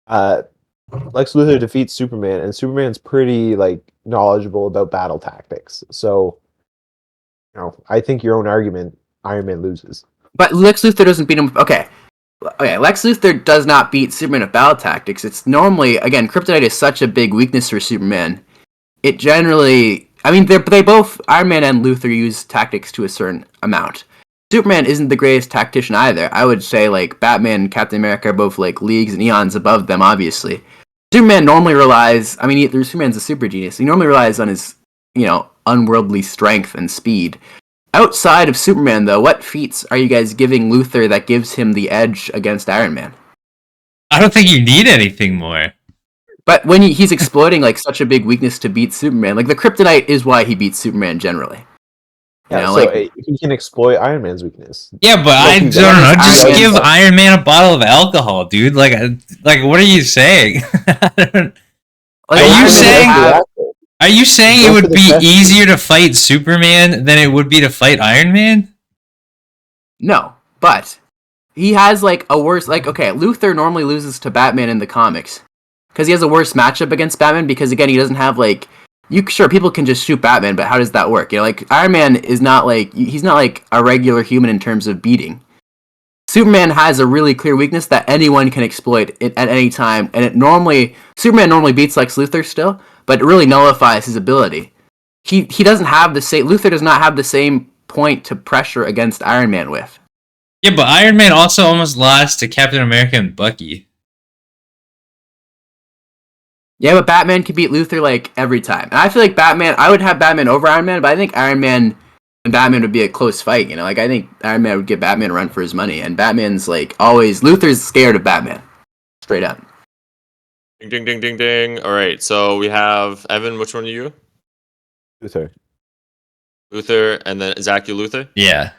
Lex Luthor defeats Superman, and Superman's pretty like knowledgeable about battle tactics. So, I think your own argument, Iron Man loses. But Lex Luthor doesn't beat him. Okay, Lex Luthor does not beat Superman with battle tactics. It's normally, again, kryptonite is such a big weakness for Superman. It generally, I mean, they both, Iron Man and Luthor, use tactics to a certain amount. Superman isn't the greatest tactician either. I would say, like, Batman and Captain America are both, like, leagues and eons above them, obviously. Superman normally relies, I mean, Superman's a super genius. He normally relies on his, unworldly strength and speed. Outside of Superman, though, what feats are you guys giving Luthor that gives him the edge against Iron Man? I don't think you need anything more. But when he's exploiting, like, such a big weakness to beat Superman, like, the kryptonite is why he beats Superman generally. Yeah, You know, so he can exploit Iron Man's weakness. Yeah, but I he's don't know. Just Iron Man. give Iron Man a bottle of alcohol, dude. Like what are you saying? Like, Are you Iron Man saying- has- Are you saying Go it for would the be best. easier to fight Superman than it would be to fight Iron Man? No, but he has like a worse okay, Luthor normally loses to Batman in the comics because he has a worse matchup against Batman because again he doesn't have like sure people can just shoot Batman, but how does that work? Like Iron Man is not like he's not like a regular human in terms of beating. Superman has a really clear weakness that anyone can exploit it at any time, and Superman normally beats Lex Luthor still, but it really nullifies his ability. He doesn't have the same Luthor does not have the same point to pressure against Iron Man with. Yeah, but Iron Man also almost lost to Captain America and Bucky. Yeah, but Batman can beat Luthor like every time. And I feel like I would have Batman over Iron Man, but I think Iron Man and Batman would be a close fight, Like I think Iron Man would give Batman a run for his money, and Batman's like always Luthor's scared of Batman. Straight up. Ding ding ding ding ding. All right, so we have Evan, which one are you? Luthor. Luthor, and then Zach, you Luthor? Yeah.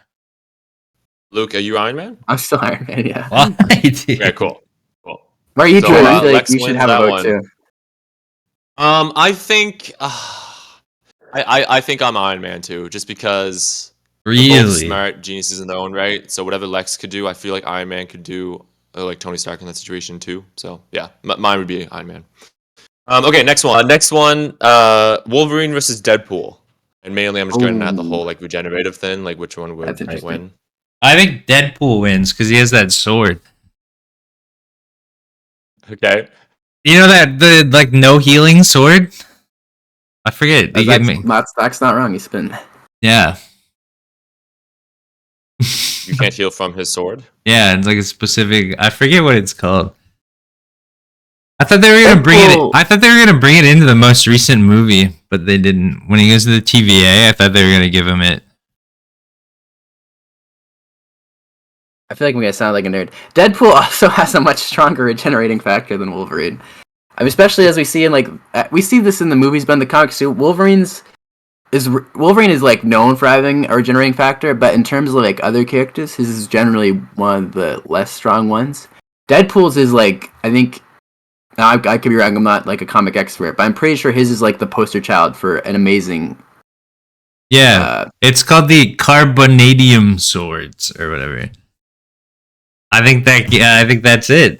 Luke, are you Iron Man? I'm still Iron Man, yeah. Why, dude? Okay, cool. Why are you So, doing? I feel like Lex you should wins have a that vote one. too. I think I think I'm Iron Man too, just because they're both Really? smart geniuses in their own right. So whatever Lex could do, I feel like Iron Man could do, like Tony Stark in that situation too. So yeah, mine would be Iron Man. Okay, next one. Wolverine versus Deadpool, and mainly I'm just getting at the whole like regenerative thing, like which one That's would interesting. win. I think Deadpool wins because he has that sword. Okay. You know that the like no healing sword? I forget. You get me? That's not wrong. He's been. Yeah. You can't heal from his sword. Yeah, it's like a specific. I forget what it's called. I thought they were gonna bring it. I thought they were gonna bring it into the most recent movie, but they didn't. When he goes to the TVA, I thought they were gonna give him it. I feel like I'm gonna sound like a nerd. Deadpool also has a much stronger regenerating factor than Wolverine. I mean, especially as we see in we see this in the movies, but in the comics too. Wolverine is like known for having a regenerating factor, but in terms of like other characters, his is generally one of the less strong ones. Deadpool's is like I think. Now I could be wrong. I'm not like a comic expert, but I'm pretty sure his is like the poster child for an amazing. Yeah, it's called the Carbonadium swords or whatever. I think that's it.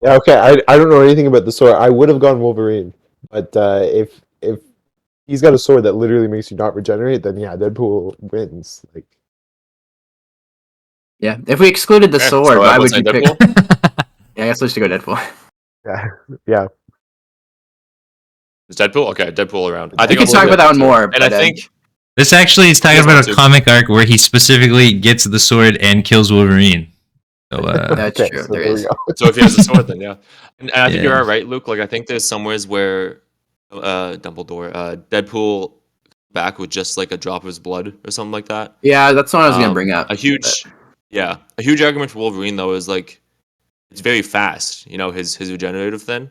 Yeah, okay. I don't know anything about the sword. I would have gone Wolverine, but if he's got a sword that literally makes you not regenerate, then yeah, Deadpool wins. Like, yeah, if we excluded the sword, so why would you Deadpool? pick? Yeah, I guess let's just go Deadpool. yeah. Is Deadpool? Okay, Deadpool around. I think we can talk about that one more. And I think this actually is talking about a comic arc where he specifically gets the sword and kills Wolverine. So that's true. So there is. so if he has a sword, then yeah. And I think you're right, Luke. Like I think there's somewheres where Deadpool back with just like a drop of his blood or something like that. Yeah, that's what I was gonna bring up. A huge argument for Wolverine though is like it's very fast. His regenerative thing.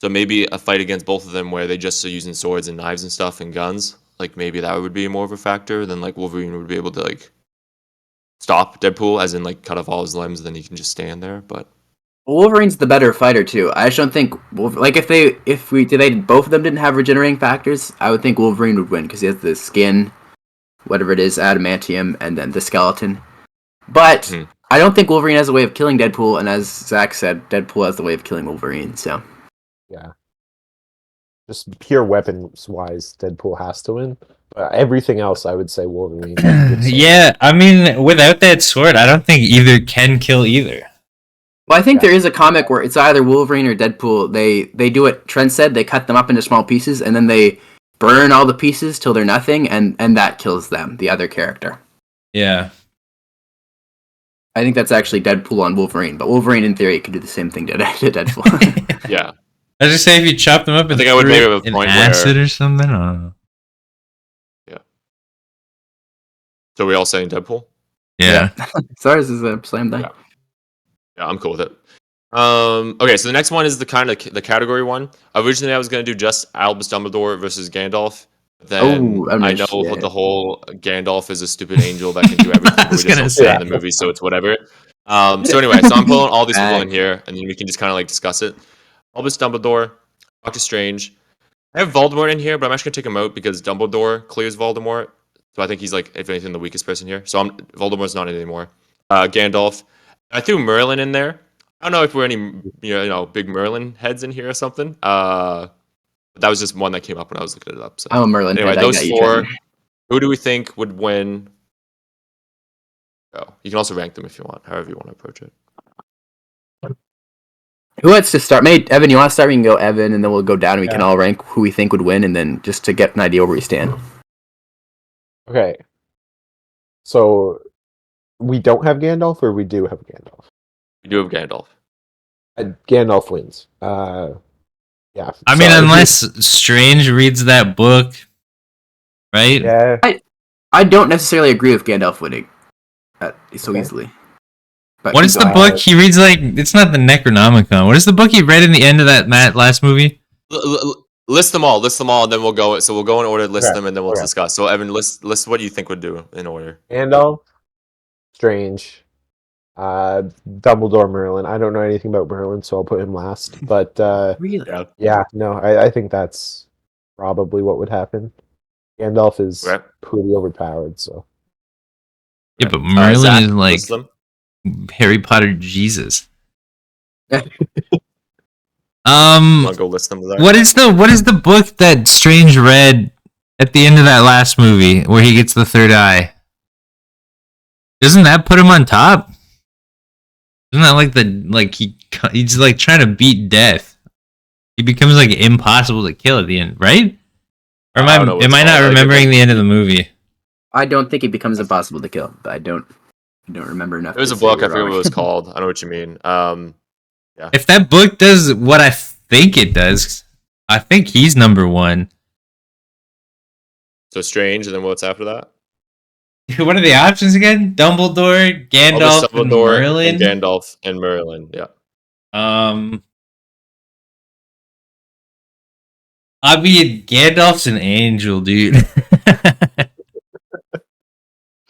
So maybe a fight against both of them where they just are using swords and knives and stuff and guns. Like maybe that would be more of a factor than like Wolverine would be able to like stop Deadpool, as in like cut off all his limbs, then he can just stand there. But Wolverine's the better fighter too. I just don't think like if both of them didn't have regenerating factors, I would think Wolverine would win because he has the skin, whatever it is, adamantium, and then the skeleton. But I don't think Wolverine has a way of killing Deadpool, and as Zach said, Deadpool has the way of killing Wolverine. So yeah, just pure weapons wise, Deadpool has to win. But everything else, I would say Wolverine. Yeah, I mean, without that sword, I don't think either can kill either. Well, I think there is a comic where it's either Wolverine or Deadpool. They do what Trent said. They cut them up into small pieces, and then they burn all the pieces till they're nothing, and that kills them, the other character. Yeah. I think that's actually Deadpool on Wolverine, but Wolverine, in theory, could do the same thing to Deadpool. yeah. I just say if you chop them up and I think I would maybe have a in point acid where or something. I don't know. Yeah. So we all saying Deadpool? Yeah. Sorry, this is a slam dunk. Yeah, I'm cool with it. Okay, so the next one is the kind of the category one. Originally, I was gonna do just Albus Dumbledore versus Gandalf. Then I know what the whole Gandalf is a stupid angel that can do everything. I was we just don't see it in the movie, so it's whatever. So anyway, so I'm pulling all these people in here, and then we can just kind of like discuss it. Albus Dumbledore, Doctor Strange. I have Voldemort in here, but I'm actually gonna take him out because Dumbledore clears Voldemort. So I think he's like, if anything, the weakest person here. So Voldemort's not in anymore. Gandalf. I threw Merlin in there. I don't know if we're any big Merlin heads in here or something. But that was just one that came up when I was looking it up. So I'm a Merlin anyway, head. those I got you, four. Trevor. Who do we think would win? Oh, you can also rank them if you want, however you want to approach it. Who wants to start? Maybe Evan, you want to start? We can go Evan, and then we'll go down and we can all rank who we think would win, and then just to get an idea where we stand. Okay. So, we don't have Gandalf, or we do have Gandalf? We do have Gandalf. Gandalf wins. Yeah. I mean, unless Strange reads that book, right? Yeah. I don't necessarily agree with Gandalf winning so easily. But What is the book he reads? Like, it's not the Necronomicon. What is the book he read in the end of that last movie? List them all, and then we'll go. So we'll go in order, list them, and then we'll discuss. So Evan, list what do you think would do in order? Gandalf, Strange, Dumbledore, Merlin. I don't know anything about Merlin, so I'll put him last. But really? Yeah, no, I think that's probably what would happen. Gandalf is pretty overpowered, so. Yeah, but Merlin Zach, is like list them. Harry Potter Jesus. Want to go list them? What is the book that Strange read at the end of that last movie where he gets the third eye? Doesn't that put him on top? Isn't that like he's like trying to beat death? He becomes like impossible to kill at the end, right? Or am I not remembering the end of the movie? I don't think it becomes impossible to kill, but I don't remember enough. It was a book. I forget what it was called. I know what you mean. Yeah. If that book does what I think it does, I think he's number one. So Strange, and then what's after that? What are the options again? Dumbledore, Gandalf, and Merlin. And Gandalf and Merlin. Yeah. I mean, Gandalf's an angel, dude.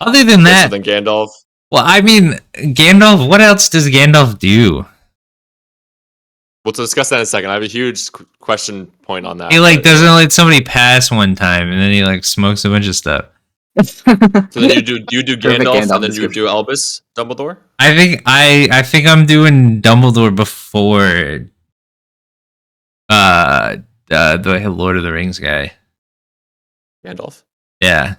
Other than that, so then Gandalf. Well, I mean, Gandalf. What else does Gandalf do? We'll discuss that in a second. I have a huge question point on that. He doesn't let somebody pass one time, and then he smokes a bunch of stuff. So then you do Gandalf, and then you do Albus Dumbledore. I think I'm doing Dumbledore before the Lord of the Rings guy. Gandalf. Yeah.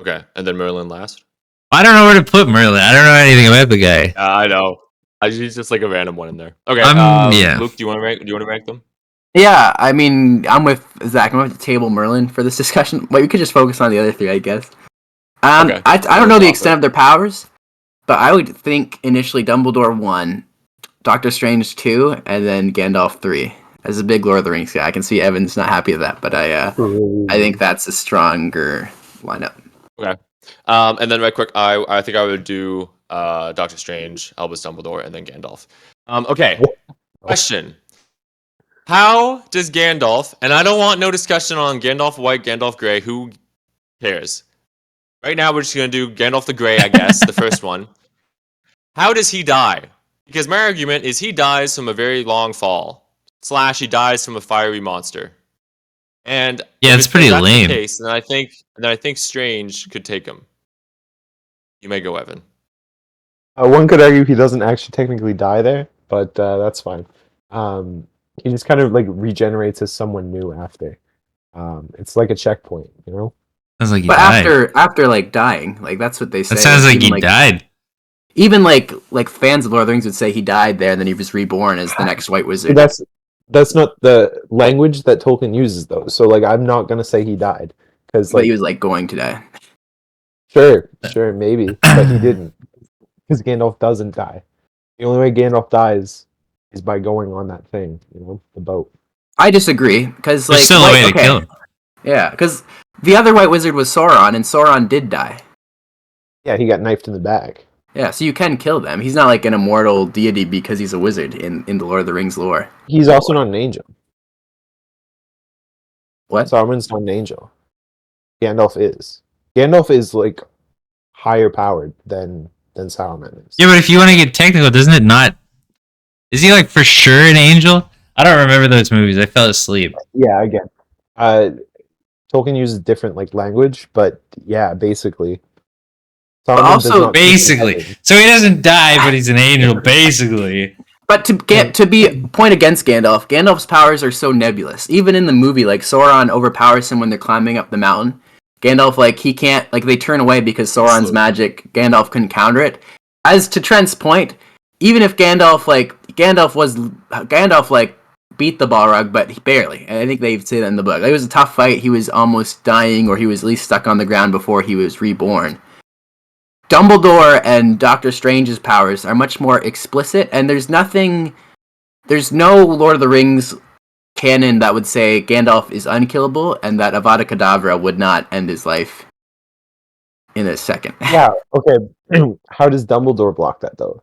Okay, and then Merlin last. I don't know where to put Merlin. I don't know anything about the guy. I know. He's just like a random one in there. Okay. Yeah. Luke, do you want to rank them? Yeah, I mean, I'm with Zach. I'm going to table Merlin for this discussion. But we could just focus on the other three, I guess. Okay. I don't know the extent of their powers, but I would think initially Dumbledore 1, Doctor Strange 2, and then Gandalf 3. As a big Lord of the Rings guy, I can see Evan's not happy with that, but I think that's a stronger lineup. Okay. And then right quick, I think I would do Doctor Strange, Albus Dumbledore, and then Gandalf. Okay. Question. How does Gandalf, and I don't want no discussion on Gandalf White, Gandalf Grey, who cares? Right now we're just going to do Gandalf the Grey, I guess, the first one. How does he die? Because my argument is he dies from a very long fall. / he dies from a fiery monster. And yeah, it's pretty lame. Case, and I think Strange could take him. You may go, Evan. One could argue he doesn't actually technically die there, but that's fine. He just kind of regenerates as someone new after. It's like a checkpoint, you know. Sounds like he died. After dying, that's what they say. That sounds like he died. Even fans of Lord of the Rings would say he died there, and then he was reborn as the next White Wizard. That's not the language that Tolkien uses, though. So, I'm not gonna say he died because he was going to die. Sure, maybe, but he didn't, because Gandalf doesn't die. The only way Gandalf dies is by going on that thing, the boat. I disagree, because there's still a way to kill him. Yeah, because the other White Wizard was Sauron, and Sauron did die. Yeah, he got knifed in the back. Yeah, so you can kill them. He's not an immortal deity because he's a wizard in the Lord of the Rings lore. He's also not an angel. What? Saruman's not an angel. Gandalf is. Gandalf is higher powered than Saruman is. Yeah, but if you want to get technical, doesn't it not? Is he for sure an angel? I don't remember those movies. I fell asleep. Yeah, again, Tolkien uses different language, but yeah, basically, But Saruman does also, not keep Basically. heaven. So he doesn't die, but he's an angel, basically. But to be point against Gandalf, Gandalf's powers are so nebulous. Even in the movie, like Sauron overpowers him when they're climbing up the mountain. Gandalf, like he can't, like they turn away because Sauron's magic. Gandalf couldn't counter it. As to Trent's point, even if Gandalf beat the Balrog, but he barely. And I think they've said it in the book. It was a tough fight. He was almost dying, or he was at least stuck on the ground before he was reborn. Dumbledore and Doctor Strange's powers are much more explicit, and there's no Lord of the Rings canon that would say Gandalf is unkillable and that Avada Kedavra would not end his life in a second. Yeah, okay. How does Dumbledore block that, though?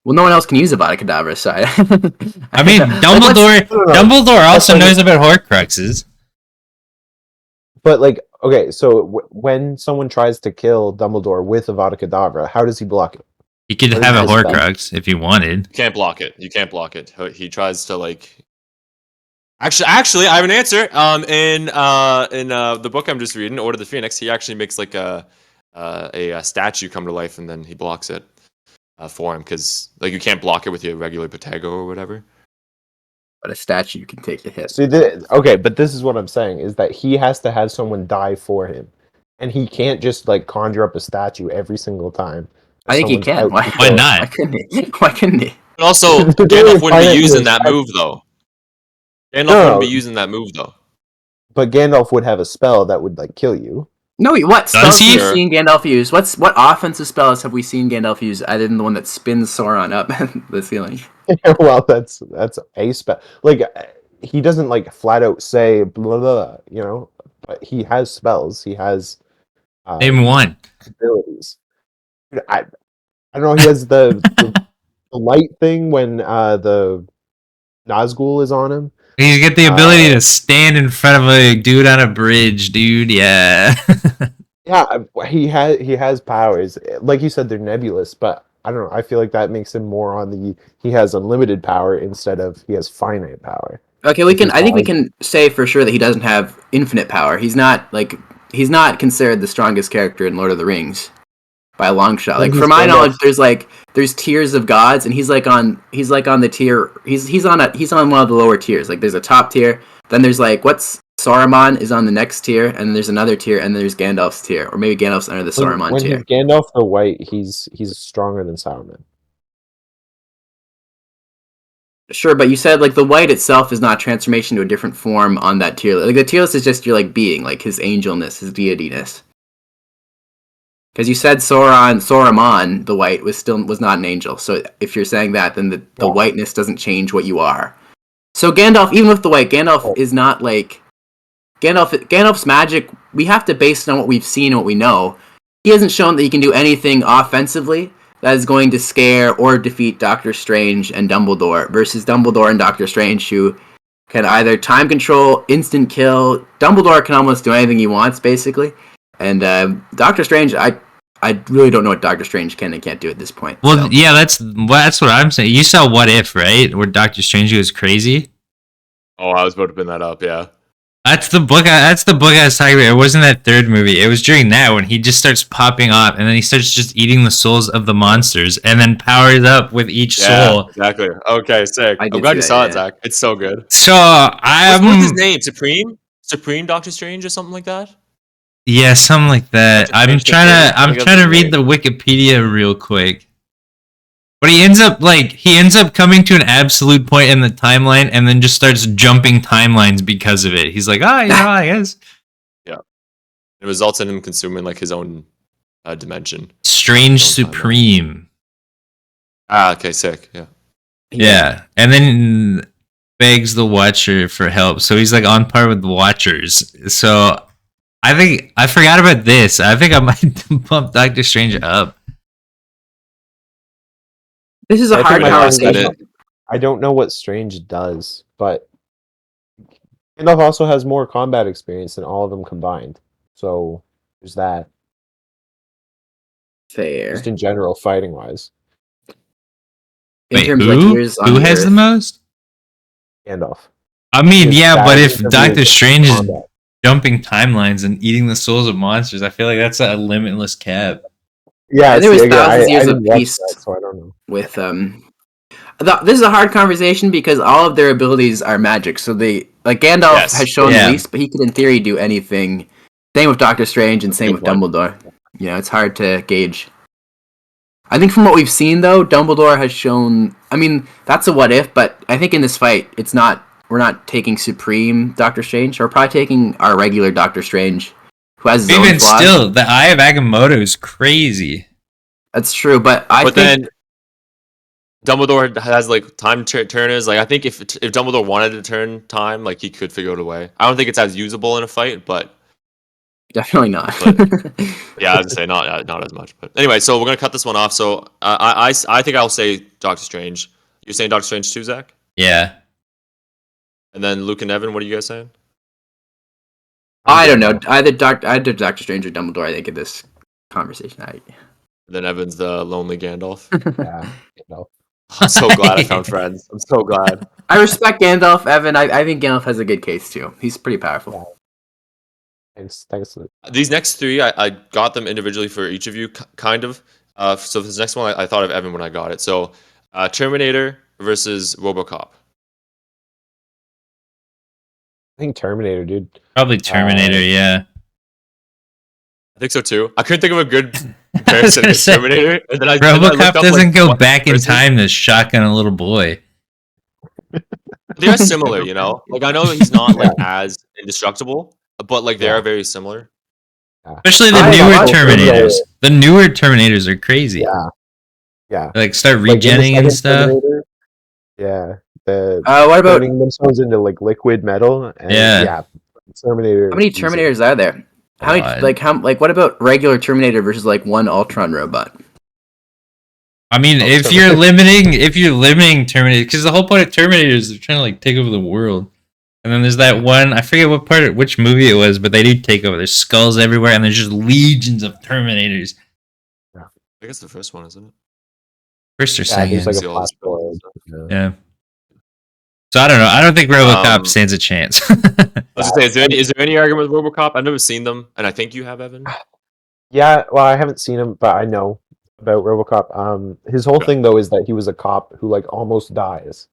Well, no one else can use Avada Kedavra, so I mean, Dumbledore also knows about Horcruxes. But, like, okay, so when someone tries to kill Dumbledore with Avada Kedavra, how does he block it? He could have a Horcrux if he wanted. You can't block it. He tries to like. Actually, I have an answer. In the book I'm just reading, Order of the Phoenix, he actually makes like a statue come to life, and then he blocks it for him because like you can't block it with your regular Protego or whatever. But a statue can take a hit. See, okay, but this is what I'm saying, is that he has to have someone die for him. And he can't just, like, conjure up a statue every single time. I think he can. Why not? Why couldn't he? But also, Gandalf wouldn't be using that move though. But Gandalf would have a spell that would, like, kill you. No, what spells have he? you seen Gandalf use? What offensive spells have we seen Gandalf use other than the one that spins Sauron up the ceiling? Well, that's a spell. Like, he doesn't, like, flat out say blah blah, you know. But he has spells. He has Name one. abilities. I don't know. He has the light thing when the Nazgul is on him. He's got the ability to stand in front of a dude on a bridge, dude. Yeah. Yeah, he has powers. Like you said, they're nebulous, but I don't know. I feel like that makes him more on he has unlimited power instead of he has finite power. Okay, I think we can say for sure that he doesn't have infinite power. He's not considered the strongest character in Lord of the Rings by a long shot. Like from my knowledge, there's tiers of gods, and he's on the tier. He's on one of the lower tiers. Like there's a top tier, then there's like Saruman is on the next tier, and then there's another tier, and then there's Gandalf's tier, or maybe Gandalf's under the Saruman tier. When he's Gandalf the White, he's stronger than Saruman. Sure, but you said like the white itself is not transformation to a different form on that tier list. Like the tier list is just your like being, like his angelness, his deityness. Because you said Saruman, the white, was not an angel. So if you're saying that, then the whiteness doesn't change what you are. So Gandalf, even with the white, Gandalf is not like Gandalf's magic. We have to base it on what we've seen and what we know. He hasn't shown that he can do anything offensively that is going to scare or defeat Doctor Strange and Dumbledore versus Dumbledore and Doctor Strange, who can either time control, instant kill. Dumbledore can almost do anything he wants, basically. And Doctor Strange, I really don't know what Doctor Strange can and can't do at this point. Well, so. Yeah, that's what I'm saying. You saw What If, right? Where Doctor Strange goes crazy. Oh, I was about to pin that up. Yeah. That's the book. That's the book I was talking about. It wasn't that third movie. It was during that when he just starts popping up, and then he starts just eating the souls of the monsters, and then powers up with each soul. Exactly. Okay, sick. I'm glad you saw it, Zach. It's so good. So what's his name? Supreme Doctor Strange or something like that. Yeah, something like that. I'm trying to read the Wikipedia real quick. But he ends up coming to an absolute point in the timeline and then just starts jumping timelines because of it. He's like, I guess. Yeah. It results in him consuming like his own dimension. Strange Supreme. Okay, sick. Yeah. Yeah. And then begs the Watcher for help. So he's like on par with the Watchers. So I think I forgot about this. I think I might bump Doctor Strange up. This is a hard conversation. I don't know what Strange does, but Gandalf also has more combat experience than all of them combined. So there's that. Fair. Just in general, fighting wise. Wait, who has the most? Gandalf. I mean, yeah, but if Doctor Strange is jumping timelines and eating the souls of monsters, I feel like that's a limitless cap. Yeah, And there was see, again, thousands of I years of didn't watch peace that, so I don't know. with This is a hard conversation because all of their abilities are magic. So Gandalf Yes. has shown Yeah. the least, but he could in theory do anything. Same with Doctor Strange and same Good with point. Dumbledore. You know, it's hard to gauge. I think from what we've seen though, Dumbledore has shown. I mean, that's a what if, but I think in this fight, it's not. We're not taking Supreme Doctor Strange. We're probably taking our regular Doctor Strange, who has his own Even flaws. still, the Eye of Agamotto is crazy. That's true, but I think then Dumbledore has like time turners. Like I think if Dumbledore wanted to turn time, like he could figure out a way. I don't think it's as usable in a fight, but definitely not. yeah, I was gonna say not as much. But anyway, so we're gonna cut this one off. So I think I'll say Doctor Strange. You're saying Doctor Strange too, Zach? Yeah. And then Luke and Evan, what are you guys saying? I don't know. Either Doctor Strange or Dumbledore. I think in this conversation, Then Evan's the lonely Gandalf. Yeah, you know. I'm so glad I found friends. I'm so glad. I respect Gandalf, Evan. I think Gandalf has a good case too. He's pretty powerful. Thanks. These next three, I got them individually for each of you, kind of. So this next one, I thought of Evan when I got it. So Terminator versus RoboCop. I think Terminator, dude. Probably Terminator, yeah. I think so too. I couldn't think of a good I was comparison gonna against say, Terminator. And then I RoboCop looked up, doesn't like, go what back in versus- time to shotgun a little boy. They are similar, you know. Like I know he's not like as indestructible, but like they are very similar. Especially the I newer love Terminators. The newer Terminators are crazy. Yeah. Like start Like, in the regenning and second stuff. Terminator, yeah. What about Turning themselves into like liquid metal. And, Yeah. Terminator. how many easy. Terminators are there? How God. many? What about regular Terminator versus like one Ultron robot? I mean, Oh, if you're limiting Terminator, because the whole point of Terminator is they're trying to like take over the world. And then there's that one, I forget which movie it was, but they do take over. There's skulls everywhere, and there's just legions of Terminators. I guess the first one, isn't it? First or Yeah, second. there's like See a all this flash build. Yeah. So I don't know. I don't think RoboCop stands a chance. I was gonna say, is there any argument with RoboCop? I've never seen them, and I think you have, Evan. Yeah, well, I haven't seen him, but I know about RoboCop. His whole thing though is that he was a cop who like almost dies,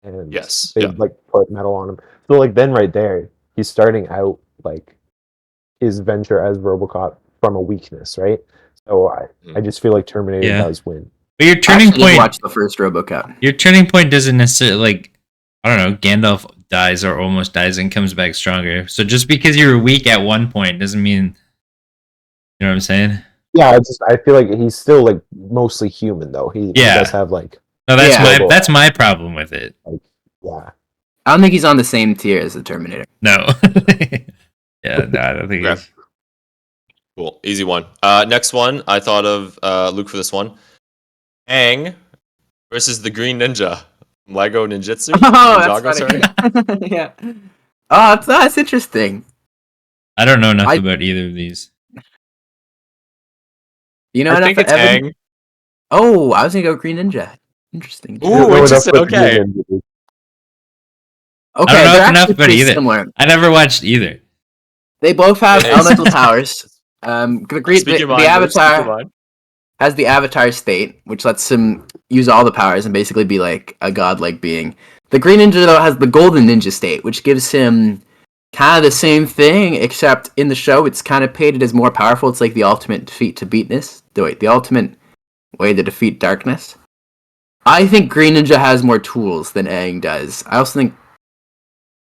and Yes, they yeah. like put metal on him. So like then right there, he's starting out like his venture as RoboCop from a weakness, right? So I just feel like Terminator Yeah. does win. But your I turning actually did point, watch the first RoboCop. your turning point doesn't necessarily like, I don't know, Gandalf dies or almost dies and comes back stronger. So just because you were weak at one point doesn't mean, you know what I'm saying? Yeah, I feel like he's still like mostly human though. He does have like No, that's Yeah. that's my problem with it. yeah. I don't think he's on the same tier as the Terminator. No. Yeah, no, I don't think Okay. it's. Cool, easy one. Next one, I thought of Luke for this one. Aang versus the Green Ninja. Lego Ninjutsu. Oh, Ninjago, that's sorry. funny. Yeah. Oh, that's interesting. I don't know enough about either of these. You know I enough think for it's Evan? Aang. Oh, I was gonna go Green Ninja. Interesting. Ooh, I don't know enough interesting, about the okay. Ninja, dude. Okay, I don't know they're enough actually about pretty either. similar. I never watched either. They both have Hey, elemental powers. Speak your mind, The brother, speak your Avatar mind. has the Avatar state, which lets him use all the powers and basically be like a godlike being. The Green Ninja though has the Golden Ninja state, which gives him kind of the same thing, except in the show it's kind of painted as more powerful. It's like the ultimate defeat to beatness. The ultimate way to defeat darkness. I think Green Ninja has more tools than Aang does. I also think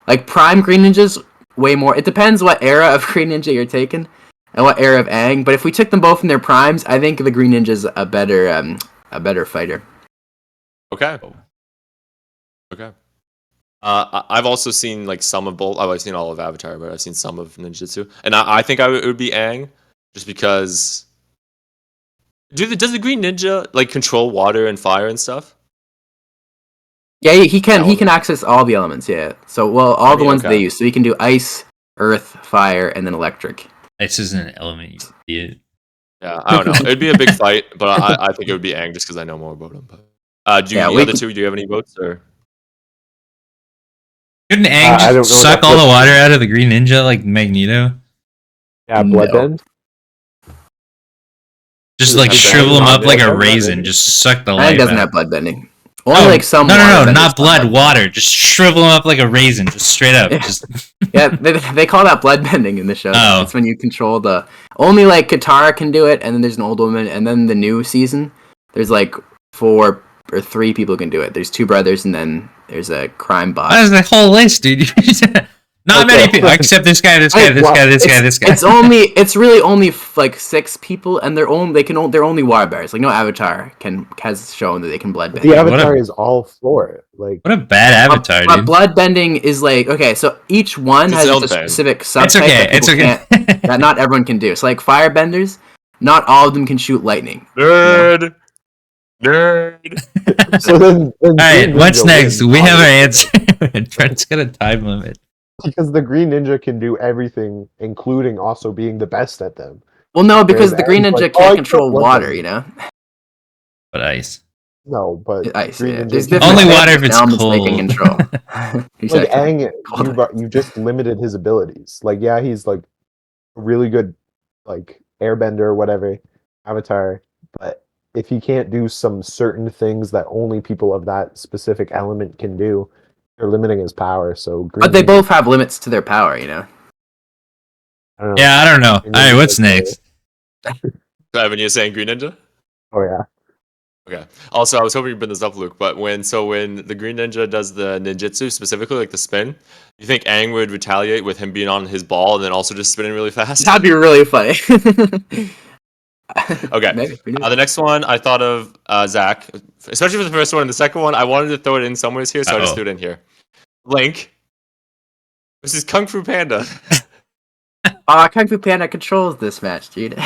like Prime Green Ninja's way more. It depends what era of Green Ninja you're taking and what era of Aang. But if we took them both in their primes, I think the Green Ninja's a better fighter. Okay. Okay. I've also seen like some of both. I've seen all of Avatar, but I've seen some of Ninjutsu, and I think it would be Aang, just because. Does the Green Ninja like control water and fire and stuff? Yeah, he can access all the elements. Yeah, so all the ones okay. they use. So he can do ice, earth, fire, and then electric. This isn't an element, you idiot. Yeah, I don't know. It'd be a big fight, but I think it would be Aang just because I know more about him. But the other two, do you have any votes or? Couldn't Aang I don't know just suck enough all the about- water out of the Green Ninja like Magneto? Yeah, No. Bloodbend. Just like Okay. shrivel him up like a Bloodbending. raisin. Just suck the Aang life doesn't out. have bloodbending. Only like some. No, waterbenders not have blood, bloodbending. water. Just shrivel him up like a raisin, just straight up. Just Yeah, they call that bloodbending in the show. Oh. It's when you control the. Only like Katara can do it, and then there's an old woman, and then the new season, there's like 4 or 3 people can do it. There's 2 brothers, and then there's a crime boss. That is the whole list, dude. Not many people, except this guy, this guy, this guy, this guy, this guy. It's really only like 6 people, and they're only water bears. Like no Avatar has shown that they can bloodbend. The Avatar is all for it. Like, What a bad avatar, But dude. bloodbending is like, okay, so each one It's has its a own thing. specific subtype It's okay. that, It's people okay. can't- that not everyone can do. So like firebenders, not all of them can shoot lightning. Nerd. so then All right, Green what's Ninja next? wins, We have our obviously, answer. Trent's got a time limit. because the Green Ninja can do everything, including also being the best at them. Well, no, because Whereas the Green Aang's Ninja like, can't I control can't water, bloodbend. you know? But ice. No, but Ice, Green yeah. Ninja There's can- different Only types water of if it's elements they can cold. control. Like Exactly. Aang, you just limited his abilities. Like, yeah, he's like a really good like airbender or whatever, avatar, but if he can't do some certain things that only people of that specific element can do, they're limiting his power. So Green But they Ninja- both have limits to their power, you know? I don't know. Yeah, I don't know. All Green right, Ninja's what's like next? Evan, you're saying Green Ninja? Oh yeah. Okay. Also, I was hoping you bring this up, Luke, but when the Green Ninja does the ninjutsu, specifically like the spin, you think Aang would retaliate with him being on his ball and then also just spinning really fast? That'd be really funny. Okay. Maybe. The next one I thought of Zach, especially for the first one and the second one. I wanted to throw it in somewhere here, so I just Uh-oh. threw it in here. Link. This is Kung Fu Panda. Kung Fu Panda controls this match, dude.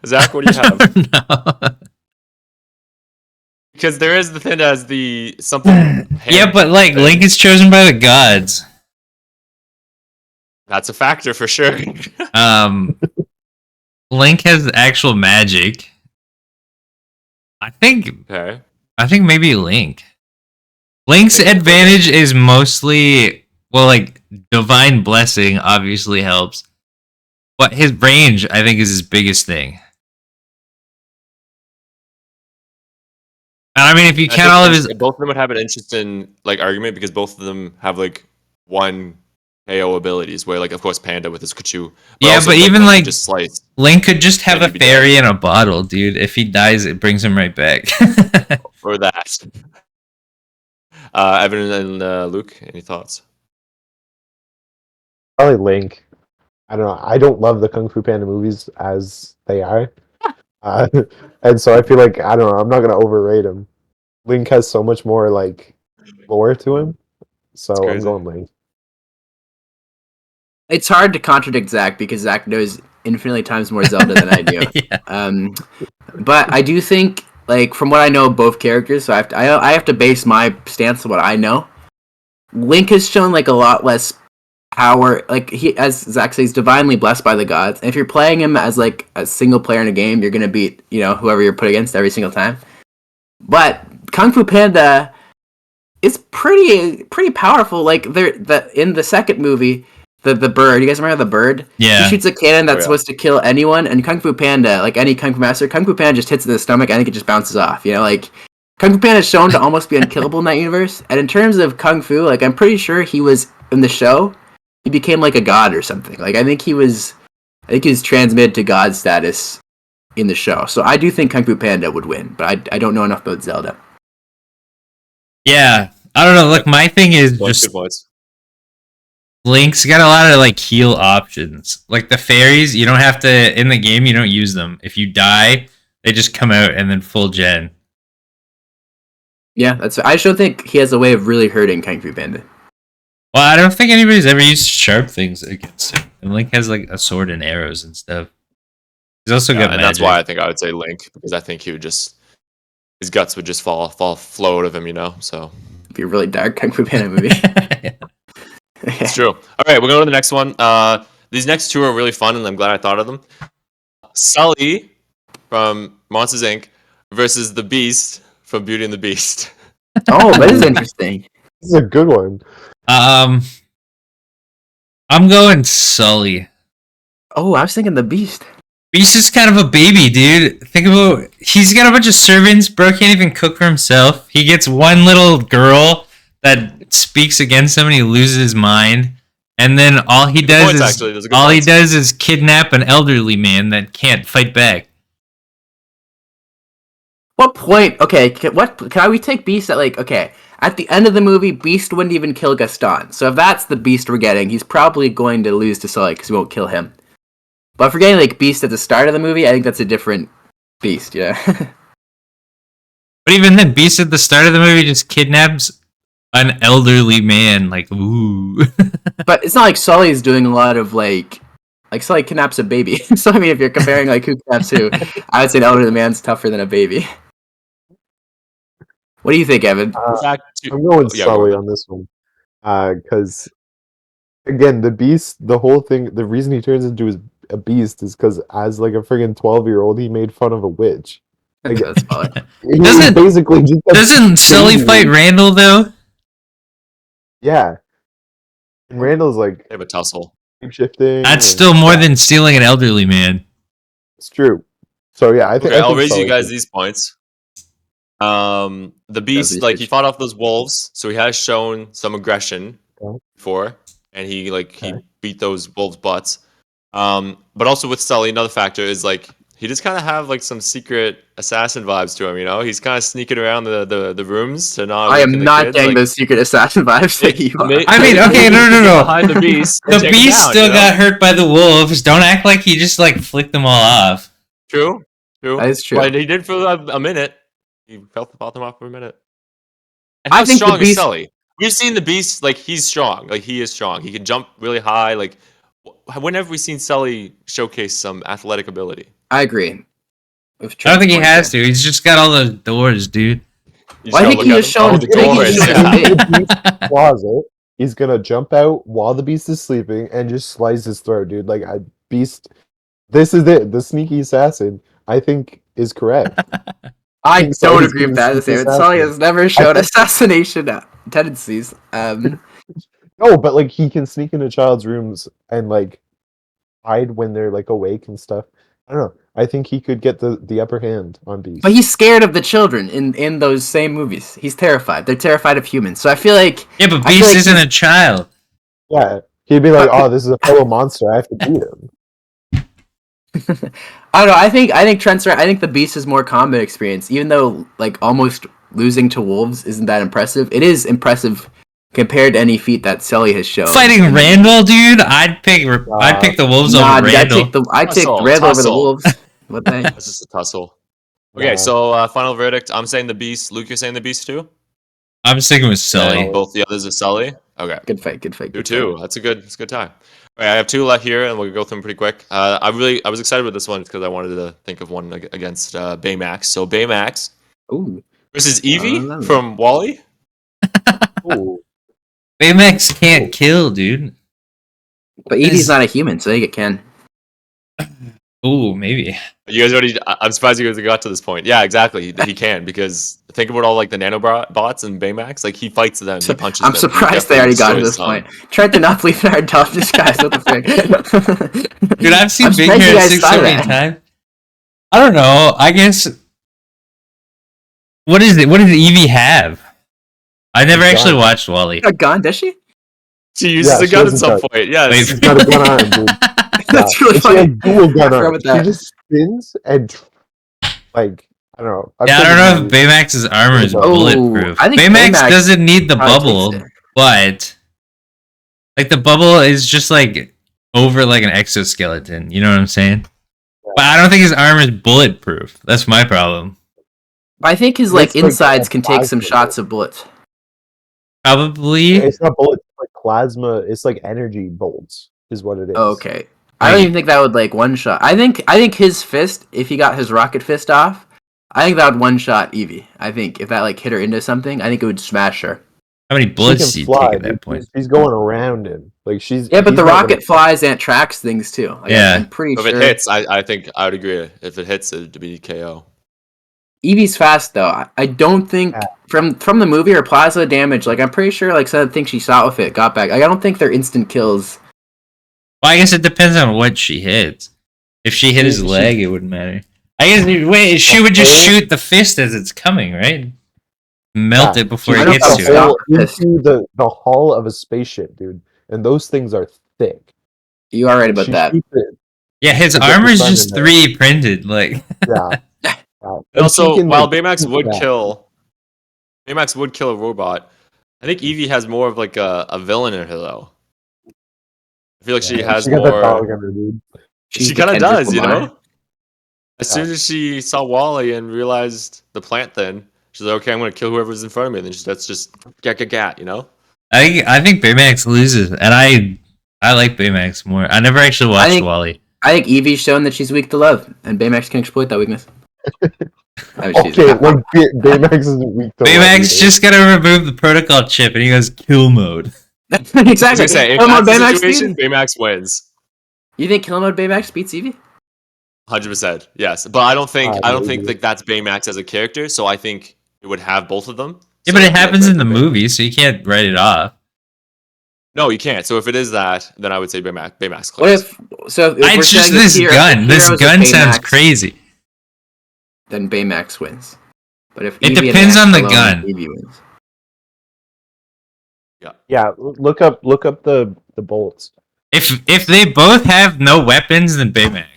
Zach, what do you have? No. Because there is the thing as the something. Yeah, but like Link is chosen by the gods. That's a factor for sure. Link has actual magic. I think Okay. maybe Link. Link's advantage is mostly like divine blessing obviously helps. But his range, I think, is his biggest thing. And I mean, if you I count all of think his, both of them would have an interesting like argument because both of them have like one KO abilities. Where like of course Panda with his Kachu. Yeah, also but Link even, can like, just slice Link could just have Yeah, a he'd be dead. fairy in a bottle, dude. If he dies, it brings him right back. or that. Evan and Luke, any thoughts? Probably Link. I don't know. I don't love the Kung Fu Panda movies as they are. And so I feel like, I don't know, I'm not going to overrate him. Link has so much more, like, lore to him. So I'm crazy. going Link. It's hard to contradict Zach because Zach knows infinitely times more Zelda than I do. Yeah. But I do think, like, from what I know of both characters, so I have to base my stance on what I know. Link has shown like a lot less power. Like he, as Zach says, divinely blessed by the gods. And if you're playing him as like a single player in a game, you're gonna beat whoever you're put against every single time. But Kung Fu Panda is pretty powerful. Like in the second movie. The bird, you guys remember the bird? Yeah. He shoots a cannon that's yeah. supposed to kill anyone, and Kung Fu Panda, like any Kung Fu master, Kung Fu Panda just hits it in the stomach, and I think it just bounces off. Like Kung Fu Panda is shown to almost be unkillable in that universe. And in terms of Kung Fu, like I'm pretty sure he was in the show, he became like a god or something. Like I think he was transmitted to god status in the show. So I do think Kung Fu Panda would win, but I don't know enough about Zelda. Yeah. I don't know. Look, my thing is Points, just good points. Link's got a lot of like heal options. Like the fairies, you don't have to in the game. You don't use them. If you die, they just come out and then full gen. Yeah, I just don't think he has a way of really hurting Kung Fu Panda. Well, I don't think anybody's ever used sharp things against him. And Link has like a sword and arrows and stuff. He's also got And magic. that's why I think I would say Link because I think he would just his guts would just flow out of him, So It'd be a really dark Kung Fu Panda movie. it's true. All right, we're going to the next one. These next two are really fun, and I'm glad I thought of them. Sully from Monsters Inc. versus the Beast from Beauty and the Beast. Oh, that is interesting. This is a good one. I'm going Sully. Oh, I was thinking the Beast. Beast is kind of a baby, dude. Think about he's got a bunch of servants. Bro can't even cook for himself. He gets one little girl that speaks against him, and he loses his mind. And then all he does is kidnap an elderly man that can't fight back. What point? Okay, can we take Beast at like at the end of the movie, Beast wouldn't even kill Gaston. So if that's the Beast we're getting, he's probably going to lose to Sully because he won't kill him. But if we're getting like Beast at the start of the movie, I think that's a different Beast. Yeah. But even then, Beast at the start of the movie just kidnaps an elderly man. Like, ooh. But it's not like Sully's doing a lot of like Sully kidnaps a baby. So I mean, if you're comparing like who kidnaps who, I would say an elderly man's tougher than a baby. What do you think, Evan? I'm going Sully on this one. Because, again, the Beast, the whole thing, the reason he turns into a beast is because as like a friggin' 12-year-old, he made fun of a witch. Like, that's fine. Doesn't Sully fight Randall, though? Yeah. And Randall's like... They have a tussle. Shifting. That's still more than stealing an elderly man. It's true. So, yeah, I think I'll raise you guys these points. The Beast, like, he fought off those wolves, so he has shown some aggression before, and he beat those wolves' butts. But also with Sully, another factor is like he just kind of have like some secret assassin vibes to him. You know, he's kind of sneaking around the rooms to not. I am not getting those secret assassin vibes that you are. I mean, okay, no. Behind the Beast, the Beast still got hurt by the wolves. Don't act like he just like flicked them all off. True. That is true. But he did for a minute. He felt them off for a minute. And I think strong the Beast... is Sully. We've seen the Beast, like he's strong. Like he is strong. He can jump really high. Like when have we seen Sully showcase some athletic ability? I agree. I don't think he has to. He's just got all the doors, dude. Well, I think he has shown the closet. He's gonna jump out while the Beast is sleeping and just slice his throat, dude. Like Beast. This is it. The sneaky assassin, I think, is correct. I don't agree with that. Sully has never shown assassination tendencies. No, but like he can sneak into child's rooms and like hide when they're like awake and stuff. I don't know. I think he could get the upper hand on Beast. But he's scared of the children in those same movies. He's terrified. They're terrified of humans. So I feel like but Beast isn't a child. Yeah, he'd be like, "Oh, this is a fellow monster. I have to beat him." I don't know. I think Trent's right. I think the Beast is more combat experience, even though like almost losing to wolves isn't that impressive. It is impressive compared to any feat that Sully has shown. Fighting Randall, dude, I'd pick the wolves over Randall. I'd take Randall over the wolves. What the heck? That's just a tussle. Okay, so final verdict. I'm saying the Beast. Luke, you're saying the Beast too? I'm sticking with Sully. Both the others are Sully. Okay. Good fight. 2-2. That's a good tie. All right, I have two left here, and we'll go through them pretty quick. I was excited with this one because I wanted to think of one against Baymax. So Baymax versus Evie from WALL-E. Baymax can't kill, dude. But Evie's not a human, so I think it can. Ooh, maybe. You guys already... I'm surprised you guys got to this point. Yeah, exactly. He can, because think about all like the nanobots and Baymax. Like, he fights them, he punches them. I'm surprised they already got to this point. Tried to not believe in our intelligence, guys. What the frick? Dude, I've seen Big Hair 6 so many times. I don't know. I guess... What is it? What does Evie have? I never actually watched WALL-E. A gun, does she? She uses a gun at some point. Yeah, she's got a gun on, dude. That's really funny. She has dual gun on. She just spins and like I don't know. I don't know if Baymax's armor is bulletproof. I think Baymax doesn't need the bubble, but like the bubble is just like over like an exoskeleton. You know what I'm saying? Yeah. But I don't think his armor is bulletproof. That's my problem. I think his like insides can take some shots of bullets. Probably. It's not bullets. It's like plasma. It's like energy bolts. Is what it is. Oh, okay. I don't even think that would like one shot. I think his fist, if he got his rocket fist off, I think that would one shot Evie. I think if that like hit her into something, I think it would smash her. How many bullets do you take at that point? She's going around him. Like she's but the rocket flies and tracks things too. Like, I'm pretty sure. If it hits, I think I would agree. If it hits, it'd be KO. Evie's fast though. I don't think from the movie or plasma damage. Like I'm pretty sure like some of the things she shot with it got back. Like, I don't think they're instant kills. Well, I guess it depends on what she hits. If she hit his leg, it wouldn't matter. I guess. Wait, she would just shoot the fist as it's coming, right? Melt it before it hits you. Into the hull of a spaceship, dude. And those things are thick. You are right about that. Yeah, his armor's just 3D printed. Like, yeah. Also, while Baymax would kill a robot, I think Evie has more of like a villain in her though. I feel like she has more. She kind of does, you know. As soon as she saw Wally and realized the plant thing, she's like, "Okay, I'm gonna kill whoever's in front of me." And then that's just gat, you know. I think Baymax loses, and I like Baymax more. I never actually watched Wally. I think Evie's shown that she's weak to love, and Baymax can exploit that weakness. Baymax isn't weak to love. Baymax just gotta remove the protocol chip, and he goes kill mode. Exactly. Say, kill mode Baymax situation, Baymax wins. You think kill mode Baymax beats Evie? 100%, yes. But I don't think like that's Baymax as a character. So I think it would have both of them. Yeah, but it happens in the movie, so you can't write it off. No, you can't. So if it is that, then I would say Baymax. What if? So if it's just this gun. This gun sounds crazy. Then Baymax wins. But if it depends on the gun. Evie wins. Yeah. Look up the bolts. If they both have no weapons, then Baymax.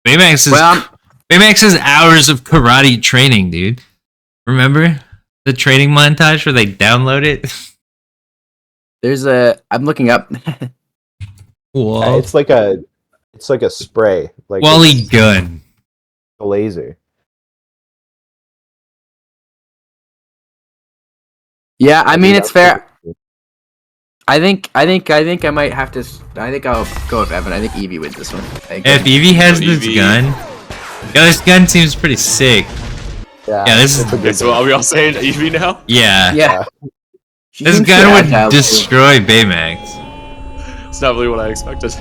Baymax has hours of karate training, dude. Remember the training montage where they download it? I'm looking up. Whoa. It's like a spray. Like Wally gun. A laser. Yeah, I mean it's fair. I think I might have to. I think I'll go with Evan. I think Evie wins this one. If Evie has this gun, this gun seems pretty sick. Yeah, this is. Okay, so are we all saying Evie now? Yeah. This gun would destroy Baymax. It's not really what I expected.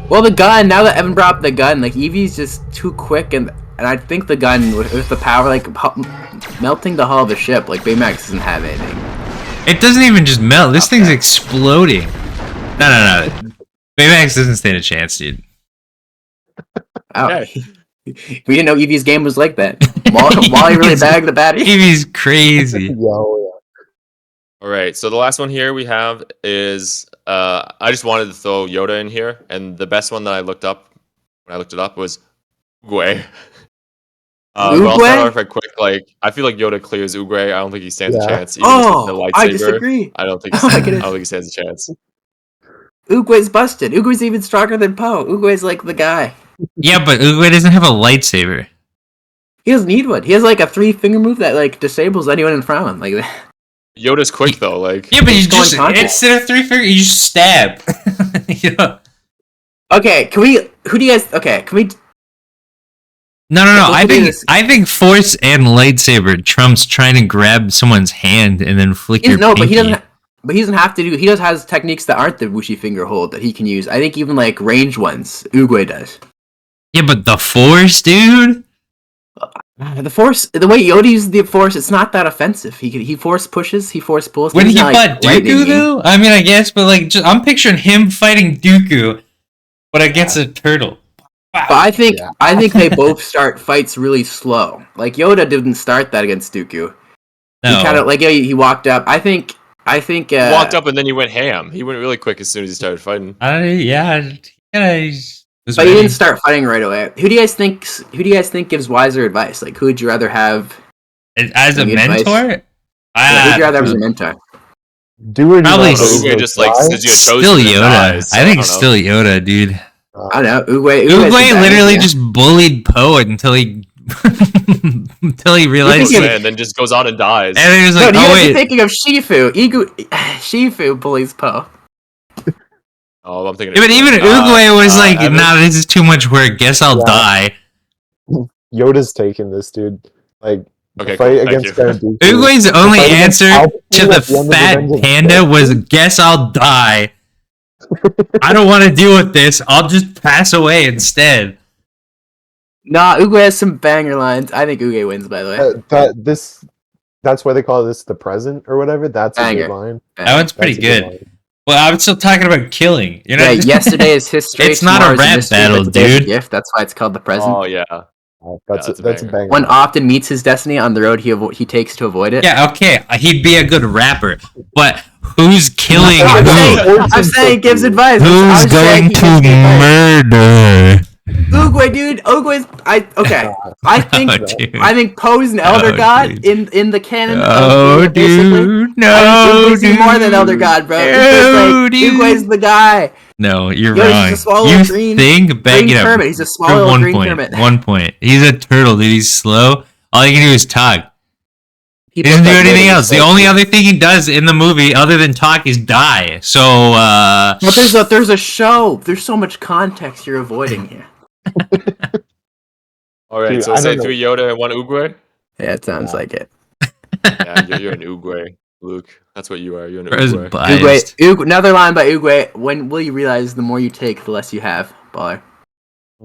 Well, the gun. Now that Evan brought up the gun, like Evie's just too quick, and I think the gun with the power, like melting the hull of the ship, like Baymax doesn't have anything. It doesn't even just melt. This thing's exploding. No. Baymax doesn't stand a chance, dude. Oh. Okay. We didn't know Evie's game was like that. Wally really bagged the baddie. Evie's crazy. All right, so the last one here we have is I just wanted to throw Yoda in here, and the best one that I looked up when I looked it up was Oogway. I'll start off right quick. Like, I feel like Yoda clears Oogway. I don't think he stands a chance. Even the lightsaber, I disagree. I don't think he stands a chance. Oogway's busted. Oogway's even stronger than Poe. Oogway's like the guy. Yeah, but Oogway doesn't have a lightsaber. He doesn't need one. He has like a 3-finger move that like disables anyone in front of him. Like that. Yoda's quick though. Like, yeah, but you just instead of 3-finger, you just stab. Yeah. Okay, can we? Who do you guys? Okay, can we? No. I think force and lightsaber trumps trying to grab someone's hand and then flick your pinky. But he doesn't. But he doesn't have to do. He has techniques that aren't the whooshy finger hold that he can use. I think even like range ones, Oogway does. Yeah, but the force, dude. The force, the way Yoda uses the force, it's not that offensive. He force pushes, he force pulls. When he fought Dooku, though, I mean, I guess, but like, I'm picturing him fighting Dooku, but against a turtle. Wow. But I think they both start fights really slow. Like Yoda didn't start that against Dooku. No. He kind of like he walked up. I think he walked up and then he went ham. He went really quick as soon as he started fighting. But he didn't start fighting right away. Who do you guys think gives wiser advice? Like, who would you rather have as a mentor? Who would you rather have as a mentor? Probably just like says you still Yoda. I think still Yoda, dude. I don't know. Uguay literally just bullied Poe until he realized and then just goes on and dies. And he was like, you're thinking of Shifu. Shifu bullies Poe. Oh, I'm thinking. Yeah, but even Uguay was like, "Nah, this is too much work. Guess I'll die." Yoda's taking this, dude. Like, okay, fight against Dooku. Uguay's only answer to the fat panda was, "Guess I'll die." I don't want to deal with this. I'll just pass away instead. Nah, Uguay has some banger lines. I think Uguay wins, by the way. That's why they call this the present or whatever. That's a good line. That one's pretty good. Well, I'm still talking about killing. You know? Yeah, yesterday is history. It's not a tomorrow is rap mystery, battle, but today's a dude. gift. That's why it's called the present. Oh yeah. That's that's a a banger. banger. When Optin meets his destiny on the road he takes to avoid it. Yeah, okay, he'd be a good rapper, but who's killing I'm who? saying he gives advice. I Who's was saying going he to gives advice. murder? Oogway, dude. Oogway's. I think Poe's an elder Oh, god dude. in the canon. Oh, of basically. dude, no, I think dude. more than elder god, bro. No, dude. Oogway's the guy. No, you're Yo, he's wrong. just a small You little green back it up. Kermit. He's a small For little 1 green point. Kermit. 1 point. He's a turtle, dude. He's slow. All he can do is talk. He People doesn't do think anything Yoda's else. The slow, only too. other thing he does in the movie, other than talk, is die. So, But there's a show. There's so much context you're avoiding here. All right, Dude, so I say don't know. 3 Yoda and 1 Oogway. Yeah, it sounds Yeah. like it. Yeah, you're an Oogway, Luke. That's what you are. You're an Bro's Oogway. biased. Another line by Oogway. When will you realize the more you take, the less you have? Baller.